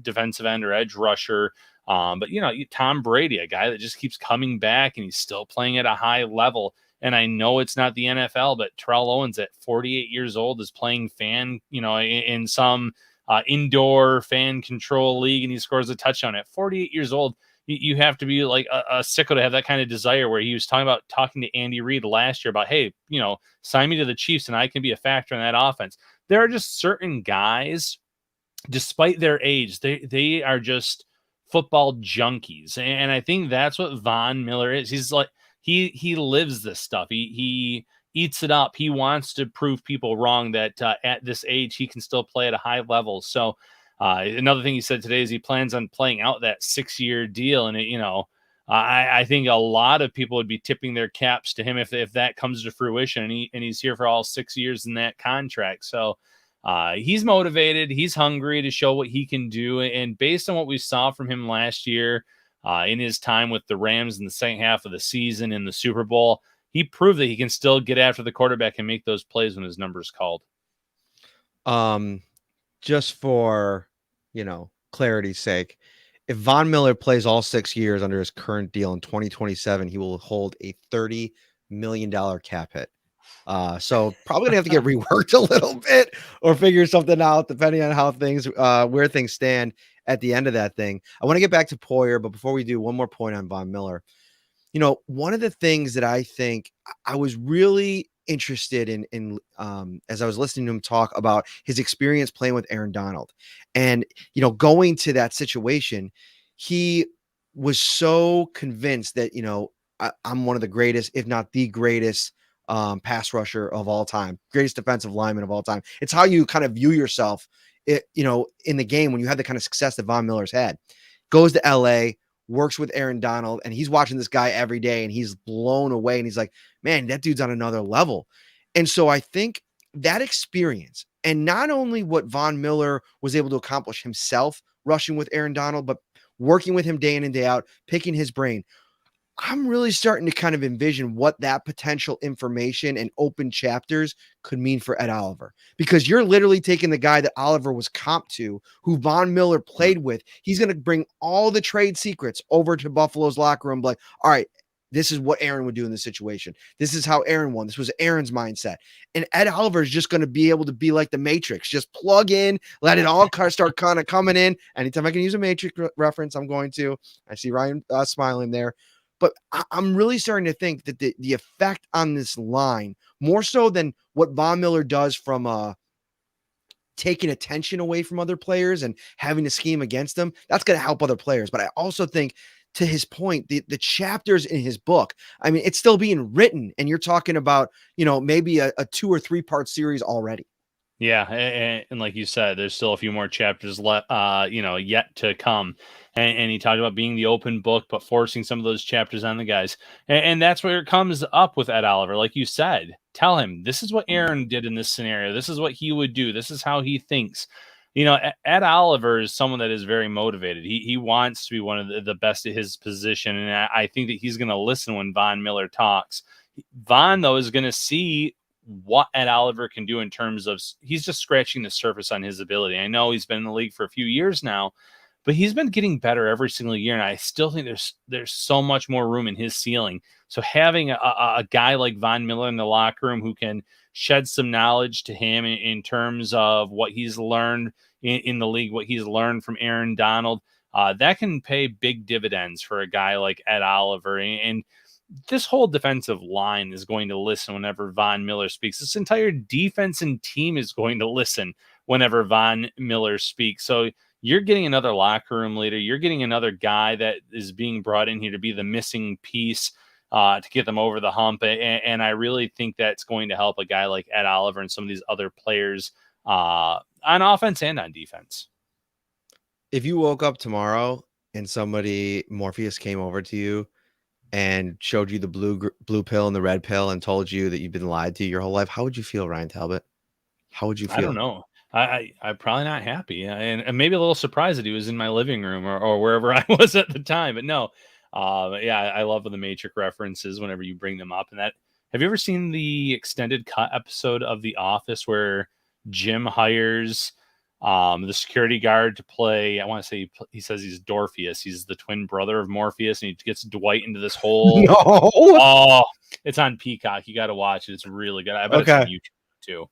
defensive end or edge rusher. But Tom Brady, a guy that just keeps coming back and he's still playing at a high level. And I know it's not the NFL, but Terrell Owens at 48 years old is playing in some indoor fan control league, and he scores a touchdown at 48 years old. You have to be like a sicko to have that kind of desire, where he was talking to Andy Reid last year about, hey, sign me to the Chiefs and I can be a factor in that offense. There are just certain guys, despite their age, they are just football junkies. And I think that's what Von Miller is. He's like, he lives this stuff. He eats it up. He wants to prove people wrong that at this age, he can still play at a high level. So another thing he said today is he plans on playing out that 6-year deal. And I think a lot of people would be tipping their caps to him if that comes to fruition, and he's here for all 6 years in that contract. So he's motivated. He's hungry to show what he can do. And based on what we saw from him last year in his time with the Rams in the second half of the season in the Super Bowl, he proved that he can still get after the quarterback and make those plays when his number is called. Just for, clarity's sake, if Von Miller plays all 6 years under his current deal in 2027, he will hold a $30 million cap hit. So probably gonna have to get reworked a little bit or figure something out depending on how things, where things stand at the end of that thing. I want to get back to Poyer, but before we do, one more point on Von Miller. One of the things that I think I was really interested in as I was listening to him talk about his experience playing with Aaron Donald and, going to that situation, he was so convinced that, I'm one of the greatest, if not the greatest, pass rusher of all time, greatest defensive lineman of all time. It's how you kind of view yourself, in the game when you have the kind of success that Von Miller's had. Goes to LA, works with Aaron Donald, and he's watching this guy every day and he's blown away. And he's like, man, that dude's on another level. And so I think that experience, and not only what Von Miller was able to accomplish himself rushing with Aaron Donald, but working with him day in and day out, picking his brain, I'm really starting to kind of envision what that potential information and open chapters could mean for Ed Oliver, because you're literally taking the guy that Oliver was comped to, who Von Miller played with. He's going to bring all the trade secrets over to Buffalo's locker room. Like, all right, this is what Aaron would do in this situation. This is how Aaron won. This was Aaron's mindset. And Ed Oliver is just going to be able to be like the Matrix, just plug in, let it all start kind of coming in. Anytime I can use a Matrix reference, I'm going to. I see Ryan smiling there. But I'm really starting to think that the effect on this line, more so than what Von Miller does from taking attention away from other players and having to scheme against them, that's going to help other players. But I also think, to his point, the chapters in his book, I mean, it's still being written, and you're talking about, maybe a 2 or 3 part series already. Yeah, and like you said, there's still a few more chapters left, yet to come. And he talked about being the open book, but forcing some of those chapters on the guys. And that's where it comes up with Ed Oliver. Like you said, tell him, this is what Aaron did in this scenario. This is what he would do. This is how he thinks. Ed Oliver is someone that is very motivated. He wants to be one of the best at his position. And I think that he's going to listen when Von Miller talks. Von, though, is going to see what Ed Oliver can do in terms of, he's just scratching the surface on his ability. I know he's been in the league for a few years now, but he's been getting better every single year. And I still think there's so much more room in his ceiling. So having a guy like Von Miller in the locker room who can shed some knowledge to him in terms of what he's learned in the league, what he's learned from Aaron Donald, that can pay big dividends for a guy like Ed Oliver. And this whole defensive line is going to listen whenever Von Miller speaks. This entire defense and team is going to listen whenever Von Miller speaks. So you're getting another locker room leader. You're getting another guy that is being brought in here to be the missing piece to get them over the hump. And I really think that's going to help a guy like Ed Oliver and some of these other players on offense and on defense. If you woke up tomorrow and Morpheus came over to you and showed you the blue pill and the red pill and told you that you've been lied to your whole life, how would you feel, Ryan Talbot? How would you feel? I don't know. I'm probably not happy, and maybe a little surprised that he was in my living room or wherever I was at the time. But no, I love the Matrix references whenever you bring them up. And that, have you ever seen the extended cut episode of The Office where Jim hires the security guard to play? I want to say he says he's Dorpheus. He's the twin brother of Morpheus, and he gets Dwight into this whole. No. Oh, it's on Peacock. You got to watch it. It's really good. I bet it's on YouTube too.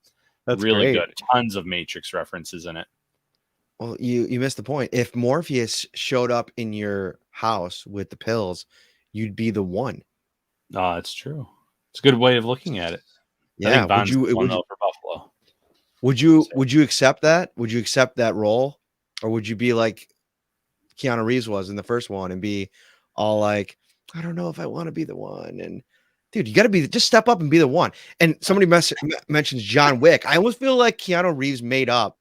That's really great. good. Tons of Matrix references in it. Well, you missed the point. If Morpheus showed up in your house with the pills, you'd be the one. Oh, it's true. It's a good way of looking at it. Yeah. Would you for Buffalo? Would you accept that? Would you accept that role, or would you be like Keanu Reeves was in the first one and be all like, I don't know if I want to be the one? And dude, you got to just step up and be the one. And somebody mentions John Wick. I almost feel like Keanu Reeves made up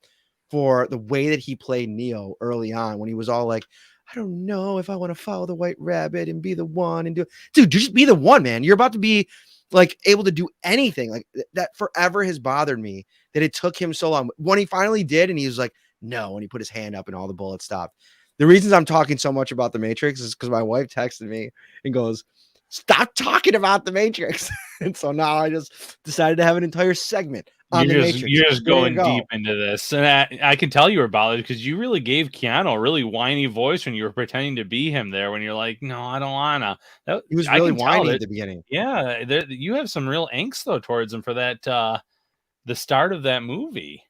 for the way that he played Neo early on when he was all like, I don't know if I want to follow the White Rabbit and be the one and dude, just be the one, man. You're about to be like able to do anything. Like that forever has bothered me that it took him so long. When he finally did, and he was like, no, and he put his hand up and all the bullets stopped. The reasons I'm talking so much about the Matrix is because my wife texted me and goes, stop talking about the Matrix. And so now I just decided to have an entire segment on the Matrix. You're just going deep into this. And I can tell you were bothered because you really gave Keanu a really whiny voice when you were pretending to be him there, when you're like, no, I don't want to. He was really whiny at the beginning. Yeah. You have some real angst, though, towards him for that, the start of that movie.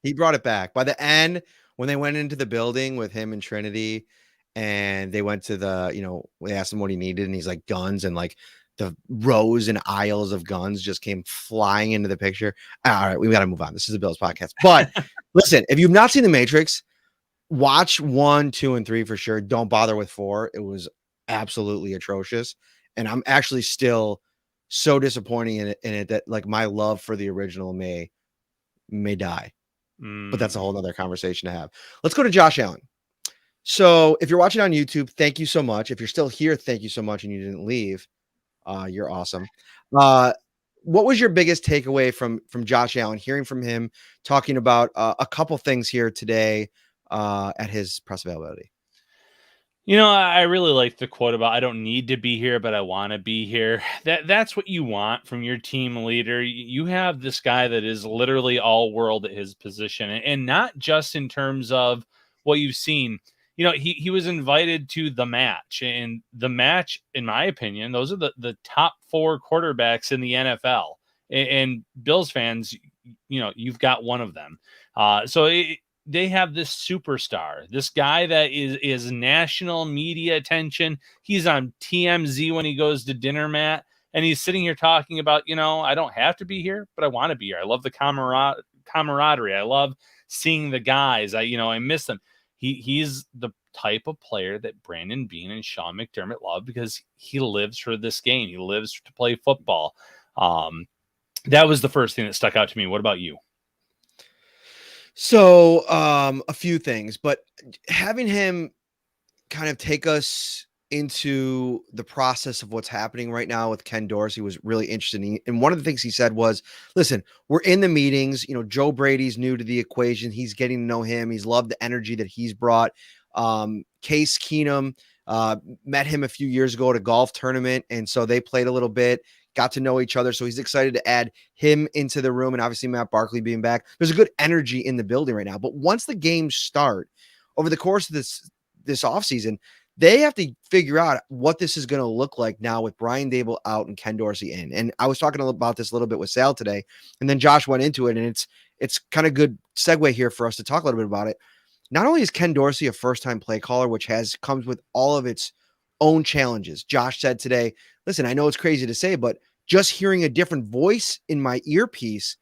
He brought it back. By the end, when they went into the building with him and Trinity, and they went to they asked him what he needed, and he's like, guns, and like the rows and aisles of guns just came flying into the picture. All right, we got to move on. This is a Bills podcast. But listen, if you've not seen The Matrix, watch 1, 2, and 3 for sure. Don't bother with 4. It was absolutely atrocious. And I'm actually still so disappointing in it that like my love for the original may die. But that's a whole other conversation to have. Let's go to Josh Allen. So if you're watching on YouTube, thank you so much. If you're still here, thank you so much. And you didn't leave. You're awesome. What was your biggest takeaway from Josh Allen, hearing from him, talking about a couple things here today at his press availability? I really like the quote about, I don't need to be here, but I want to be here. That's what you want from your team leader. You have this guy that is literally all world at his position, and not just in terms of what you've seen. He was invited to the match, and the match, in my opinion, those are the top 4 quarterbacks in the NFL. And Bills fans, you've got one of them. They have this superstar, this guy that is national media attention. He's on TMZ when he goes to dinner, Matt, and he's sitting here talking about, I don't have to be here, but I want to be here. I love the camaraderie. I love seeing the guys. I miss them. He's the type of player that Brandon Beane and Sean McDermott love because he lives for this game. He lives to play football. That was the first thing that stuck out to me. What about you? So a few things, but having him kind of take us into the process of what's happening right now with Ken Dorsey was really interesting. And one of the things he said was, listen, we're in the meetings, Joe Brady's new to the equation. He's getting to know him. He's loved the energy that he's brought. Case Keenum met him a few years ago at a golf tournament. And so they played a little bit, got to know each other. So he's excited to add him into the room. And obviously Matt Barkley being back, there's a good energy in the building right now. But once the games start over the course of this offseason, they have to figure out what this is going to look like now with Brian Daboll out and Ken Dorsey in. And I was talking about this a little bit with Sal today, and then Josh went into it, and it's kind of good segue here for us to talk a little bit about it. not only is Ken Dorsey a first-time play caller, which comes with all of its own challenges. Josh said today, listen, I know it's crazy to say, but just hearing a different voice in my earpiece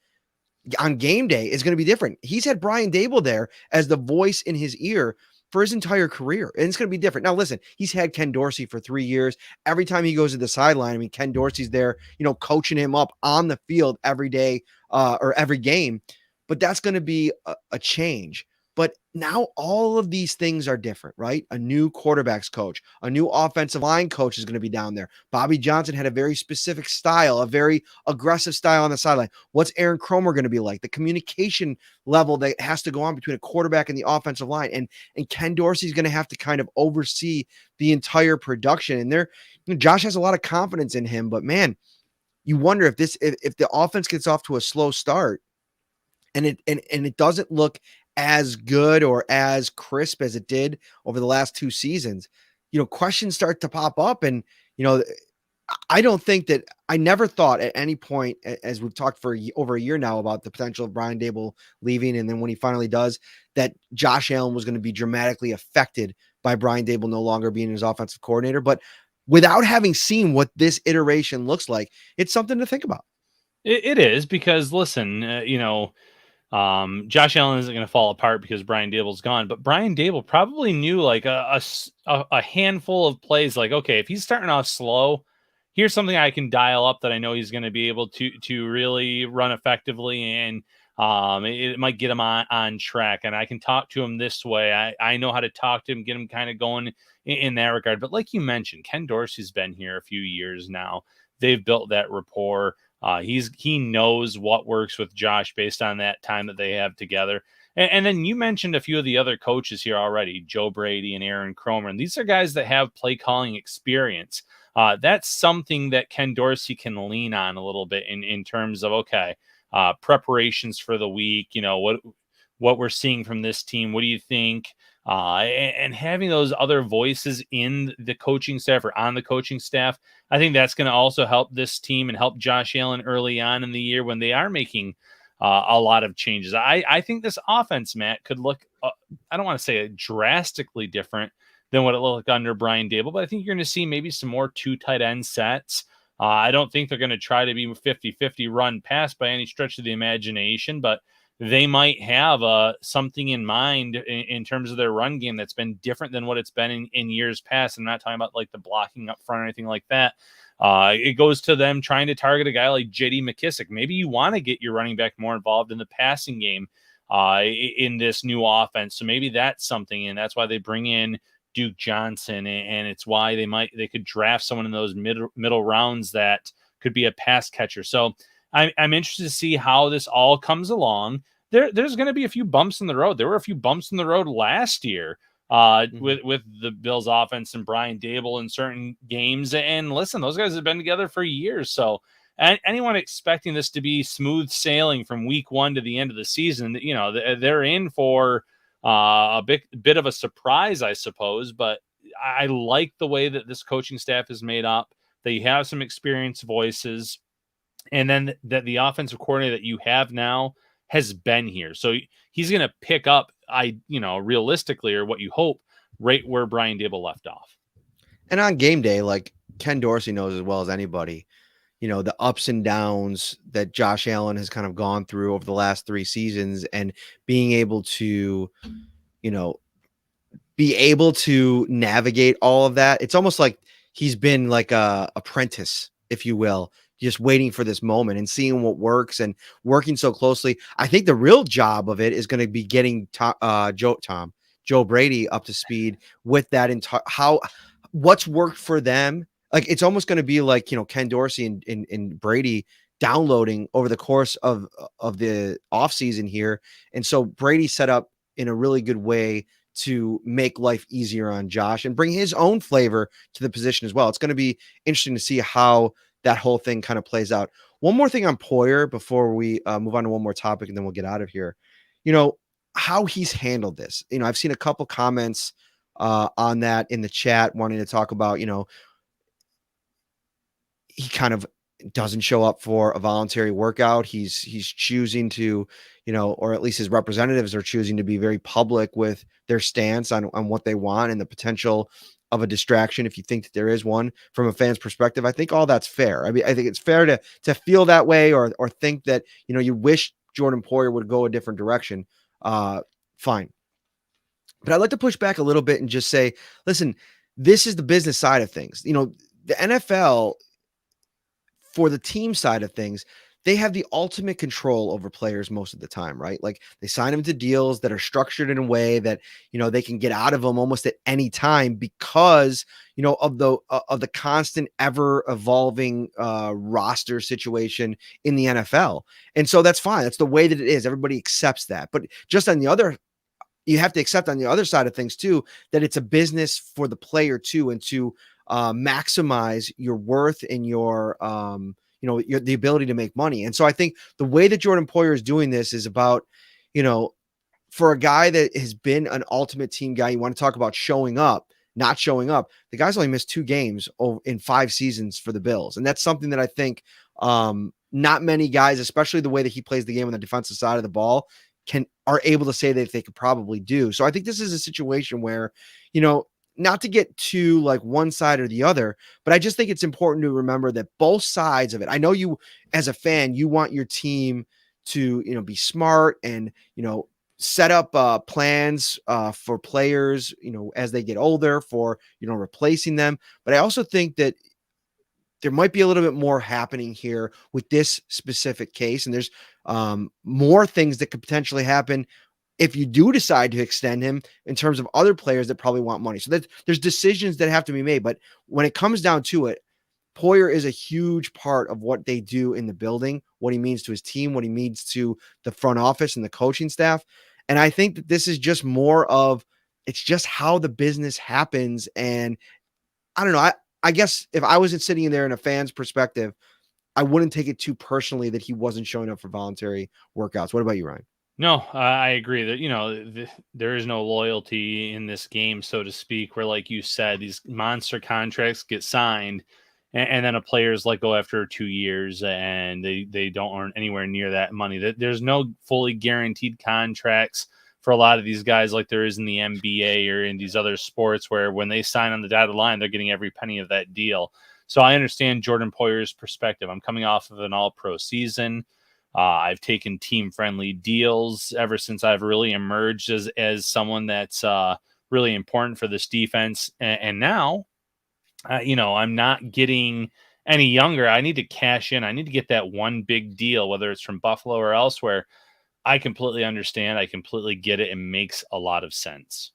on game day is going to be different. He's had Brian Dable there as the voice in his ear for his entire career, and it's going to be different. Now, listen, he's had Ken Dorsey for 3 years. Every time he goes to the sideline, I mean, Ken Dorsey's there, coaching him up on the field every day or every game, but that's going to be a change. But now all of these things are different, right? A new quarterbacks coach, a new offensive line coach is going to be down there. Bobby Johnson had a very specific style, a very aggressive style on the sideline. What's Aaron Kromer going to be like? The communication level that has to go on between a quarterback and the offensive line. And Ken Dorsey's going to have to kind of oversee the entire production. And Josh has a lot of confidence in him, but man, you wonder if the offense gets off to a slow start and it doesn't look as good or as crisp as it did over the last 2 seasons, questions start to pop up. And, I don't think that I never thought at any point, as we've talked for over a year now about the potential of Brian Dable leaving, and then when he finally does, that Josh Allen was going to be dramatically affected by Brian Dable no longer being his offensive coordinator. But without having seen what this iteration looks like, it's something to think about. It is, because listen, Josh Allen isn't going to fall apart because Brian Dable's gone, but Brian Dable probably knew like a handful of plays. Like, okay, if he's starting off slow, here's something I can dial up that I know he's going to be able to really run effectively, and it might get him on track. And I can talk to him this way. I know how to talk to him, get him kind of going in that regard. But like you mentioned, Ken Dorsey's been here a few years now. They've built that rapport. He knows what works with Josh based on that time that they have together. And then you mentioned a few of the other coaches here already, Joe Brady and Aaron Kromer. And these are guys that have play calling experience. That's something that Ken Dorsey can lean on a little bit in terms of, okay, preparations for the week, what we're seeing from this team. What do you think? And having those other voices in the coaching staff or on the coaching staff, I think that's going to also help this team and help Josh Allen early on in the year when they are making a lot of changes. I think this offense, Matt, could look, I don't want to say drastically different than what it looked like under Brian Dable, but I think you're going to see maybe some more 2 tight end sets. I don't think they're going to try to be 50-50 run pass by any stretch of the imagination, but they might have something in mind in terms of their run game that's been different than what it's been in years past. I'm not talking about like the blocking up front or anything like that. It goes to them trying to target a guy like J.D. McKissick. Maybe you want to get your running back more involved in the passing game in this new offense. So maybe that's something, and that's why they bring in Duke Johnson, and it's why they could draft someone in those middle rounds that could be a pass catcher. So I'm interested to see how this all comes along. There's going to be a few bumps in the road. There were a few bumps in the road last year with the Bills offense and Brian Dable in certain games. And listen, those guys have been together for years. So anyone expecting this to be smooth sailing from week 1 to the end of the season, they're in for a bit of a surprise, I suppose. But I like the way that this coaching staff is made up. They have some experienced voices, and then that the offensive coordinator that you have now has been here. So he's going to pick up, realistically, or what you hope, right where Brian Dable left off. And on game day, like Ken Dorsey knows as well as anybody, the ups and downs that Josh Allen has kind of gone through over the last 3 seasons, and being able to, navigate all of that. It's almost like he's been like a apprentice, if you will, just waiting for this moment and seeing what works and working so closely. I think the real job of it is going to be getting Joe Brady up to speed with that what's worked for them. Like, it's almost going to be like, Ken Dorsey and Brady downloading over the course of the offseason here. And so Brady set up in a really good way to make life easier on Josh and bring his own flavor to the position as well. It's going to be interesting to see how that whole thing kind of plays out. One more thing on Poyer before we move on to one more topic, and then we'll get out of here. How he's handled this. I've seen a couple comments on that in the chat wanting to talk about, he kind of doesn't show up for a voluntary workout. He's choosing to, or at least his representatives are choosing to be very public with their stance on what they want and the potential of a distraction, if you think that there is one from a fan's perspective. I think all that's fair. I mean, I think it's fair to feel that way or think that, you wish Jordan Poyer would go a different direction. Fine. But I'd like to push back a little bit and just say, listen, this is the business side of things. The NFL, for the team side of things, they have the ultimate control over players most of the time, right? Like they sign them to deals that are structured in a way that, they can get out of them almost at any time because, of the constant ever evolving roster situation in the NFL. And so that's fine. That's the way that it is. Everybody accepts that. But just on the other, you have to accept on the other side of things too, that it's a business for the player too, and to maximize your worth and your, the ability to make money. And so I think the way that Jordan Poyer is doing this is about, for a guy that has been an ultimate team guy, you want to talk about showing up, not showing up. The guy's only missed 2 games in 5 seasons for the Bills. And that's something that I think not many guys, especially the way that he plays the game on the defensive side of the ball, are able to say that they could probably do. So I think this is a situation where, not to get too like one side or the other, but I just think it's important to remember that both sides of it. I know you, as a fan, you want your team to, be smart and, set up plans for players, as they get older for, replacing them. But I also think that there might be a little bit more happening here with this specific case. And there's more things that could potentially happen if you do decide to extend him in terms of other players that probably want money. So there's decisions that have to be made. But when it comes down to it, Poyer is a huge part of what they do in the building, what he means to his team, what he means to the front office and the coaching staff. And I think that this is just more of, it's just how the business happens. And I don't know. I guess if I wasn't sitting there in a fan's perspective, I wouldn't take it too personally that he wasn't showing up for voluntary workouts. What about you, Ryan? No, I agree that, there is no loyalty in this game, so to speak, where, like you said, these monster contracts get signed and then a player's let go after 2 years and they don't earn anywhere near that money. There's no fully guaranteed contracts for a lot of these guys like there is in the NBA or in these other sports where when they sign on the dotted line, they're getting every penny of that deal. So I understand Jordan Poyer's perspective. I'm coming off of an all-pro season. I've taken team-friendly deals ever since I've really emerged as someone that's really important for this defense. And now, I'm not getting any younger. I need to cash in. I need to get that one big deal, whether it's from Buffalo or elsewhere. I completely understand. I completely get it. It makes a lot of sense.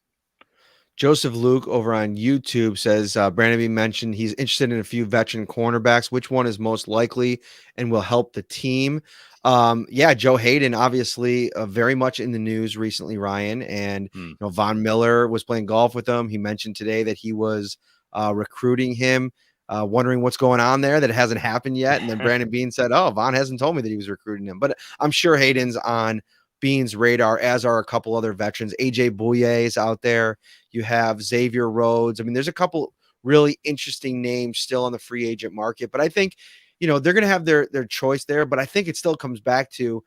Joseph Luke over on YouTube says, Brandon Beane mentioned he's interested in a few veteran cornerbacks. Which one is most likely and will help the team? Joe Hayden, obviously very much in the news recently, Ryan. And Von Miller was playing golf with him. He mentioned today that he was recruiting him, wondering what's going on there, that it hasn't happened yet. And then Brandon Beane said, oh, Von hasn't told me that he was recruiting him. But I'm sure Hayden's on Beane's radar, as are a couple other veterans. AJ Bouye is out there. You have Xavier Rhodes. I mean, there's a couple really interesting names still on the free agent market. But I think, they're going to have their choice there. But I think it still comes back to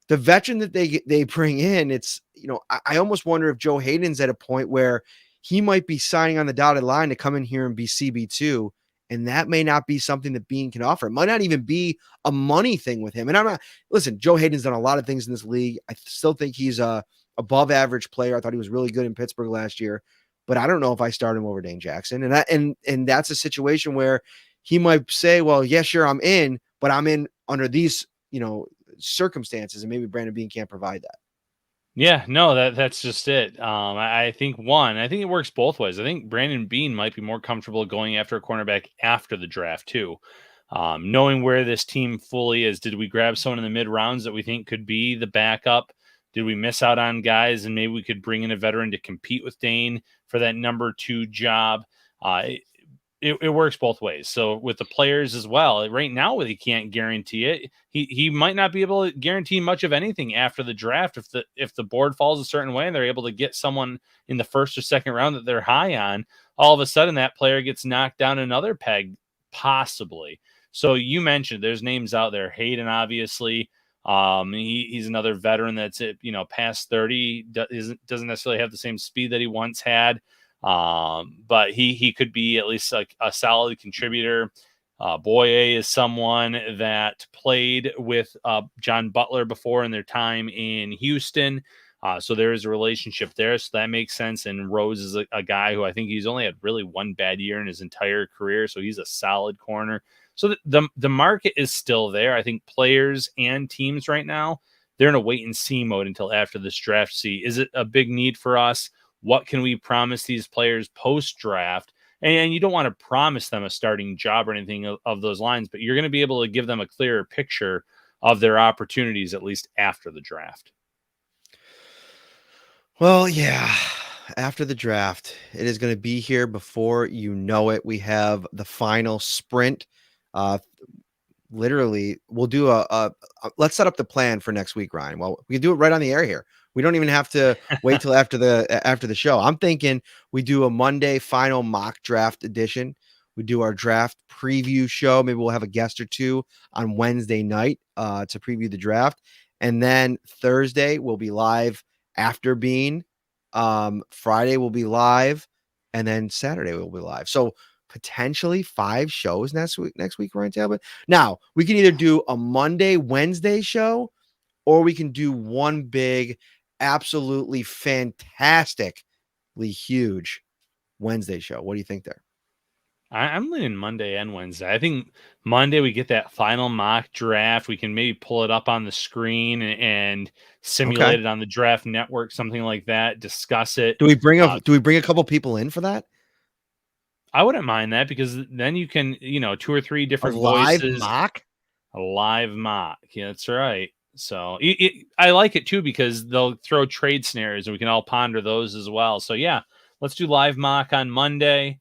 the veteran that they bring in. It's, I almost wonder if Joe Hayden's at a point where he might be signing on the dotted line to come in here and be CB2. And that may not be something that Beane can offer. It might not even be a money thing with him. And listen, Joe Hayden's done a lot of things in this league. I still think he's a above average player. I thought he was really good in Pittsburgh last year, but I don't know if I start him over Dane Jackson. And that's a situation where he might say, well, yeah, sure, I'm in, but I'm in under these, circumstances. And maybe Brandon Beane can't provide that. Yeah, no, that's just it. I think it works both ways. I think Brandon Beane might be more comfortable going after a cornerback after the draft too. Knowing where this team fully is. Did we grab someone in the mid rounds that we think could be the backup? Did we miss out on guys and maybe we could bring in a veteran to compete with Dane for that number 2 job? It works both ways. So with the players as well, right now he can't guarantee it. He might not be able to guarantee much of anything after the draft. If the board falls a certain way and they're able to get someone in the first or second round that they're high on, all of a sudden that player gets knocked down another peg, possibly. So you mentioned there's names out there. Hayden, obviously, He's another veteran that's past 30, doesn't necessarily have the same speed that he once had, but he could be at least like a solid contributor. Poyer is someone that played with John Butler before in their time in Houston. So there is a relationship there. So that makes sense. And Rose is a guy who I think he's only had really one bad year in his entire career. So he's a solid corner. So the market is still there. I think players and teams right now, they're in a wait and see mode until after this draft. See, is it a big need for us? What can we promise these players post draft? And you don't want to promise them a starting job or anything of those lines, but you're going to be able to give them a clearer picture of their opportunities, at least after the draft. Well, yeah, after the draft, it is going to be here before you know it. We have the final sprint. Literally, we'll do let's set up the plan for next week, Ryan. Well, we can do it right on the air here. We don't even have to wait till after the show. I'm thinking we do a Monday final mock draft edition. We do our draft preview show. Maybe we'll have a guest or two on Wednesday night to preview the draft. And then Thursday we'll be live after Beane. Friday we'll be live, and then Saturday we'll be live. So potentially 5 shows next week, Ryan Talbot. Now we can either do a Monday, Wednesday show, or we can do one big, absolutely fantastically huge Wednesday show. What do you think there? I'm leaning Monday and Wednesday. I think Monday we get that final mock draft. We can maybe pull it up on the screen and simulate it on the Draft Network, something like that. Discuss it. Do we bring a couple people in for that? I wouldn't mind that, because then you can 2 or 3 different live voices. mock. A live mock. Yeah, that's right. So I like it too, because they'll throw trade scenarios and we can all ponder those as well. So yeah, let's do live mock on Monday.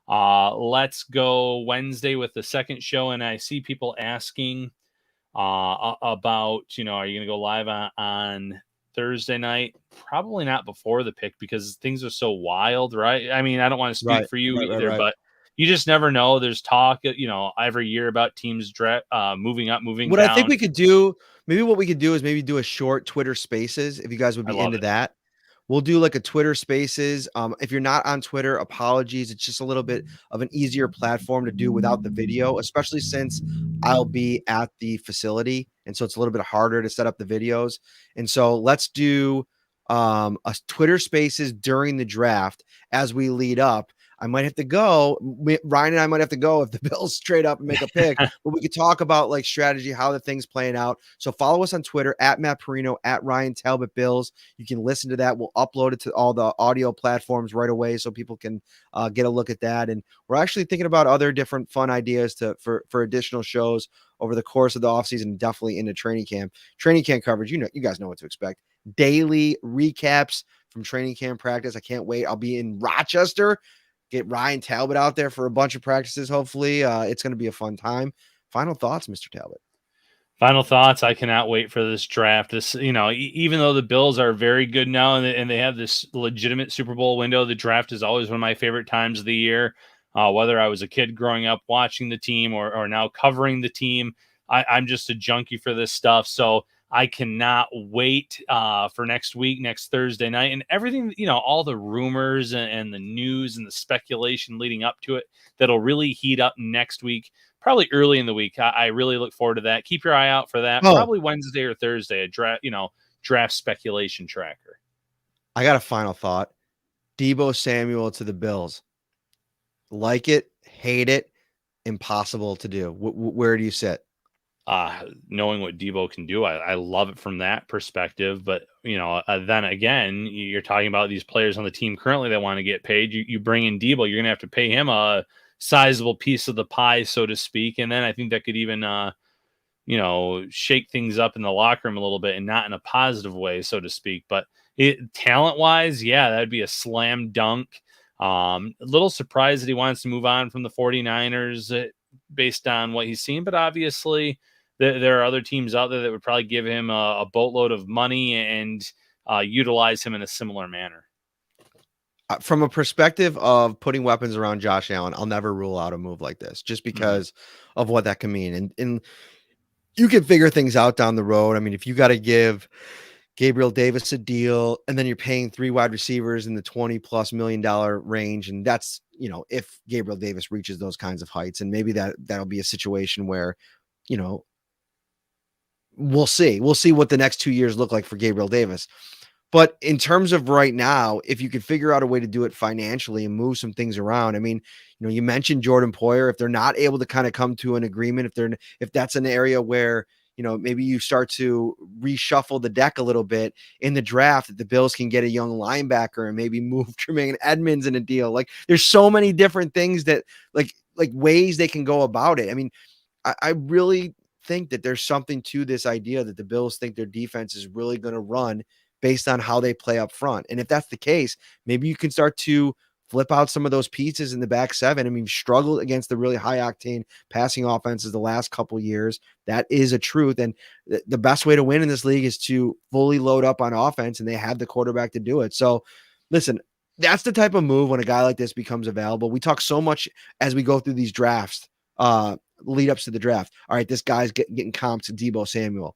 Let's go Wednesday with the second show. And I see people asking about, are you going to go live on Thursday night? Probably not before the pick, because things are so wild, right? I mean, I don't want to speak for you either, but you just never know. There's talk, every year about teams moving up, moving down. I think we could do, maybe what we could do is maybe do a short Twitter Spaces, if you guys would be into that. We'll do like a Twitter Spaces. If you're not on Twitter, apologies. It's just a little bit of an easier platform to do without the video, especially since I'll be at the facility. And so it's a little bit harder to set up the videos. And so let's do a Twitter Spaces during the draft as we lead up. I might have to go. Ryan and I might have to go if the Bills trade up and make a pick, but we could talk about like strategy, how the thing's playing out. So follow us on Twitter at Matt Parrino, at Ryan Talbot Bills. You can listen to that. We'll upload it to all the audio platforms right away so people can get a look at that. And we're actually thinking about other different fun ideas for additional shows over the course of the offseason, definitely into training camp coverage. You guys know what to expect. Daily recaps from training camp practice. I can't wait. I'll be in Rochester. Get Ryan Talbot out there for a bunch of practices. Hopefully it's going to be a fun time. Final thoughts, Mr. Talbot. Final thoughts. I cannot wait for this draft. This, even though the Bills are very good now and they have this legitimate Super Bowl window, the draft is always one of my favorite times of the year. Whether I was a kid growing up watching the team or now covering the team, I'm just a junkie for this stuff. So I cannot wait for next week, next Thursday night, and everything, all the rumors and the news and the speculation leading up to it that'll really heat up next week, probably early in the week. I really look forward to that. Keep your eye out for that. Probably Wednesday or Thursday, a draft speculation tracker. I got a final thought. Deebo Samuel to the Bills. Like it, hate it, impossible to do. Where do you sit? Knowing what Deebo can do, I love it from that perspective. But, then again, you're talking about these players on the team currently that want to get paid. You bring in Deebo, you're going to have to pay him a sizable piece of the pie, so to speak. And then I think that could even, shake things up in the locker room a little bit, and not in a positive way, so to speak. But talent-wise, yeah, that'd be a slam dunk. A little surprised that he wants to move on from the 49ers based on what he's seen, but obviously there are other teams out there that would probably give him a boatload of money and utilize him in a similar manner. From a perspective of putting weapons around Josh Allen, I'll never rule out a move like this just because of what that can mean. And you can figure things out down the road. I mean, if you got to give Gabriel Davis a deal, and then you're paying 3 wide receivers in the $20+ million range. And that's, if Gabriel Davis reaches those kinds of heights, and maybe that'll be a situation where, we'll see what the next 2 years look like for Gabriel Davis. But in terms of right now, if you could figure out a way to do it financially and move some things around, I mean, you mentioned Jordan Poyer. If they're not able to kind of come to an agreement, if that's an area where, maybe you start to reshuffle the deck a little bit in the draft, that the Bills can get a young linebacker and maybe move Tremaine Edmonds in a deal. Like, there's so many different things that like ways they can go about it. I mean, I really think that there's something to this idea that the Bills think their defense is really going to run based on how they play up front. And if that's the case, maybe you can start to flip out some of those pieces in the back seven. I mean, you've struggled against the really high octane passing offenses the last couple years. That is a truth. And the best way to win in this league is to fully load up on offense, and they have the quarterback to do it. So listen, that's the type of move when a guy like this becomes available. We talk so much as we go through these drafts, lead ups to the draft. All right, this guy's getting comped to Deebo Samuel.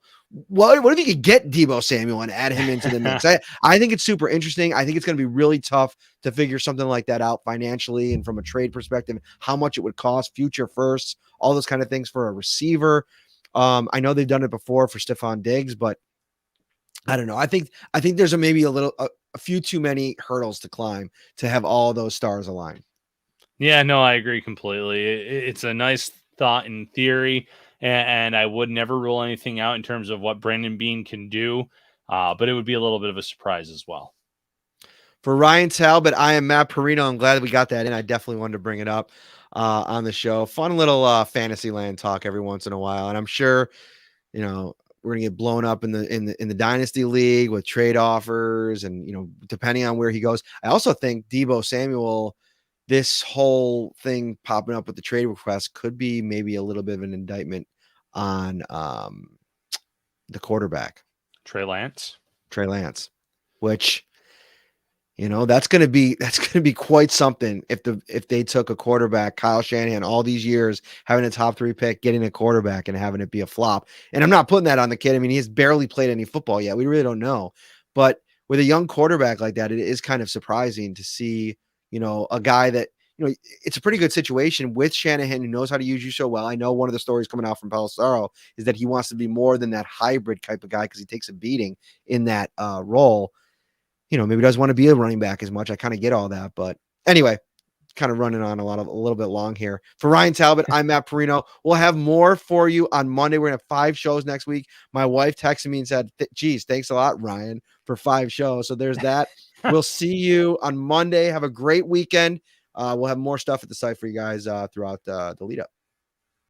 What if you could get Deebo Samuel and add him into the mix? I think it's super interesting. I think it's going to be really tough to figure something like that out financially and from a trade perspective, how much it would cost, future firsts, all those kind of things for a receiver. I know they've done it before for Stephon Diggs, but I don't know. I think there's maybe a few too many hurdles to climb to have all those stars align. Yeah, no, I agree completely. It's a nice thought in theory, and I would never rule anything out in terms of what Brandon Beane can do, but it would be a little bit of a surprise as well. For Ryan Talbot, I am Matt Parrino. I'm glad that we got that in. I definitely wanted to bring it up on the show. Fun little Fantasyland talk every once in a while, and I'm sure we're gonna get blown up in the dynasty league with trade offers, and depending on where he goes. I also think Deebo Samuel, this whole thing popping up with the trade request, could be maybe a little bit of an indictment on the quarterback, Trey Lance, which that's going to be quite something if they took a quarterback, Kyle Shanahan, all these years having a top 3 pick, getting a quarterback and having it be a flop. And I'm not putting that on the kid. I mean, he has barely played any football yet. We really don't know. But with a young quarterback like that, it is kind of surprising to see, a guy that, it's a pretty good situation with Shanahan, who knows how to use you so well. I know one of the stories coming out from Pelissaro is that he wants to be more than that hybrid type of guy because he takes a beating in that role. Maybe doesn't want to be a running back as much. I kind of get all that, but anyway, kind of running on a little bit long here. For Ryan Talbot, I'm Matt Parrino. We'll have more for you on Monday. We're going to have 5 shows next week. My wife texted me and said, geez, thanks a lot, Ryan, for 5 shows. So there's that. We'll see you on Monday. Have a great weekend. We'll have more stuff at the site for you guys throughout the lead up.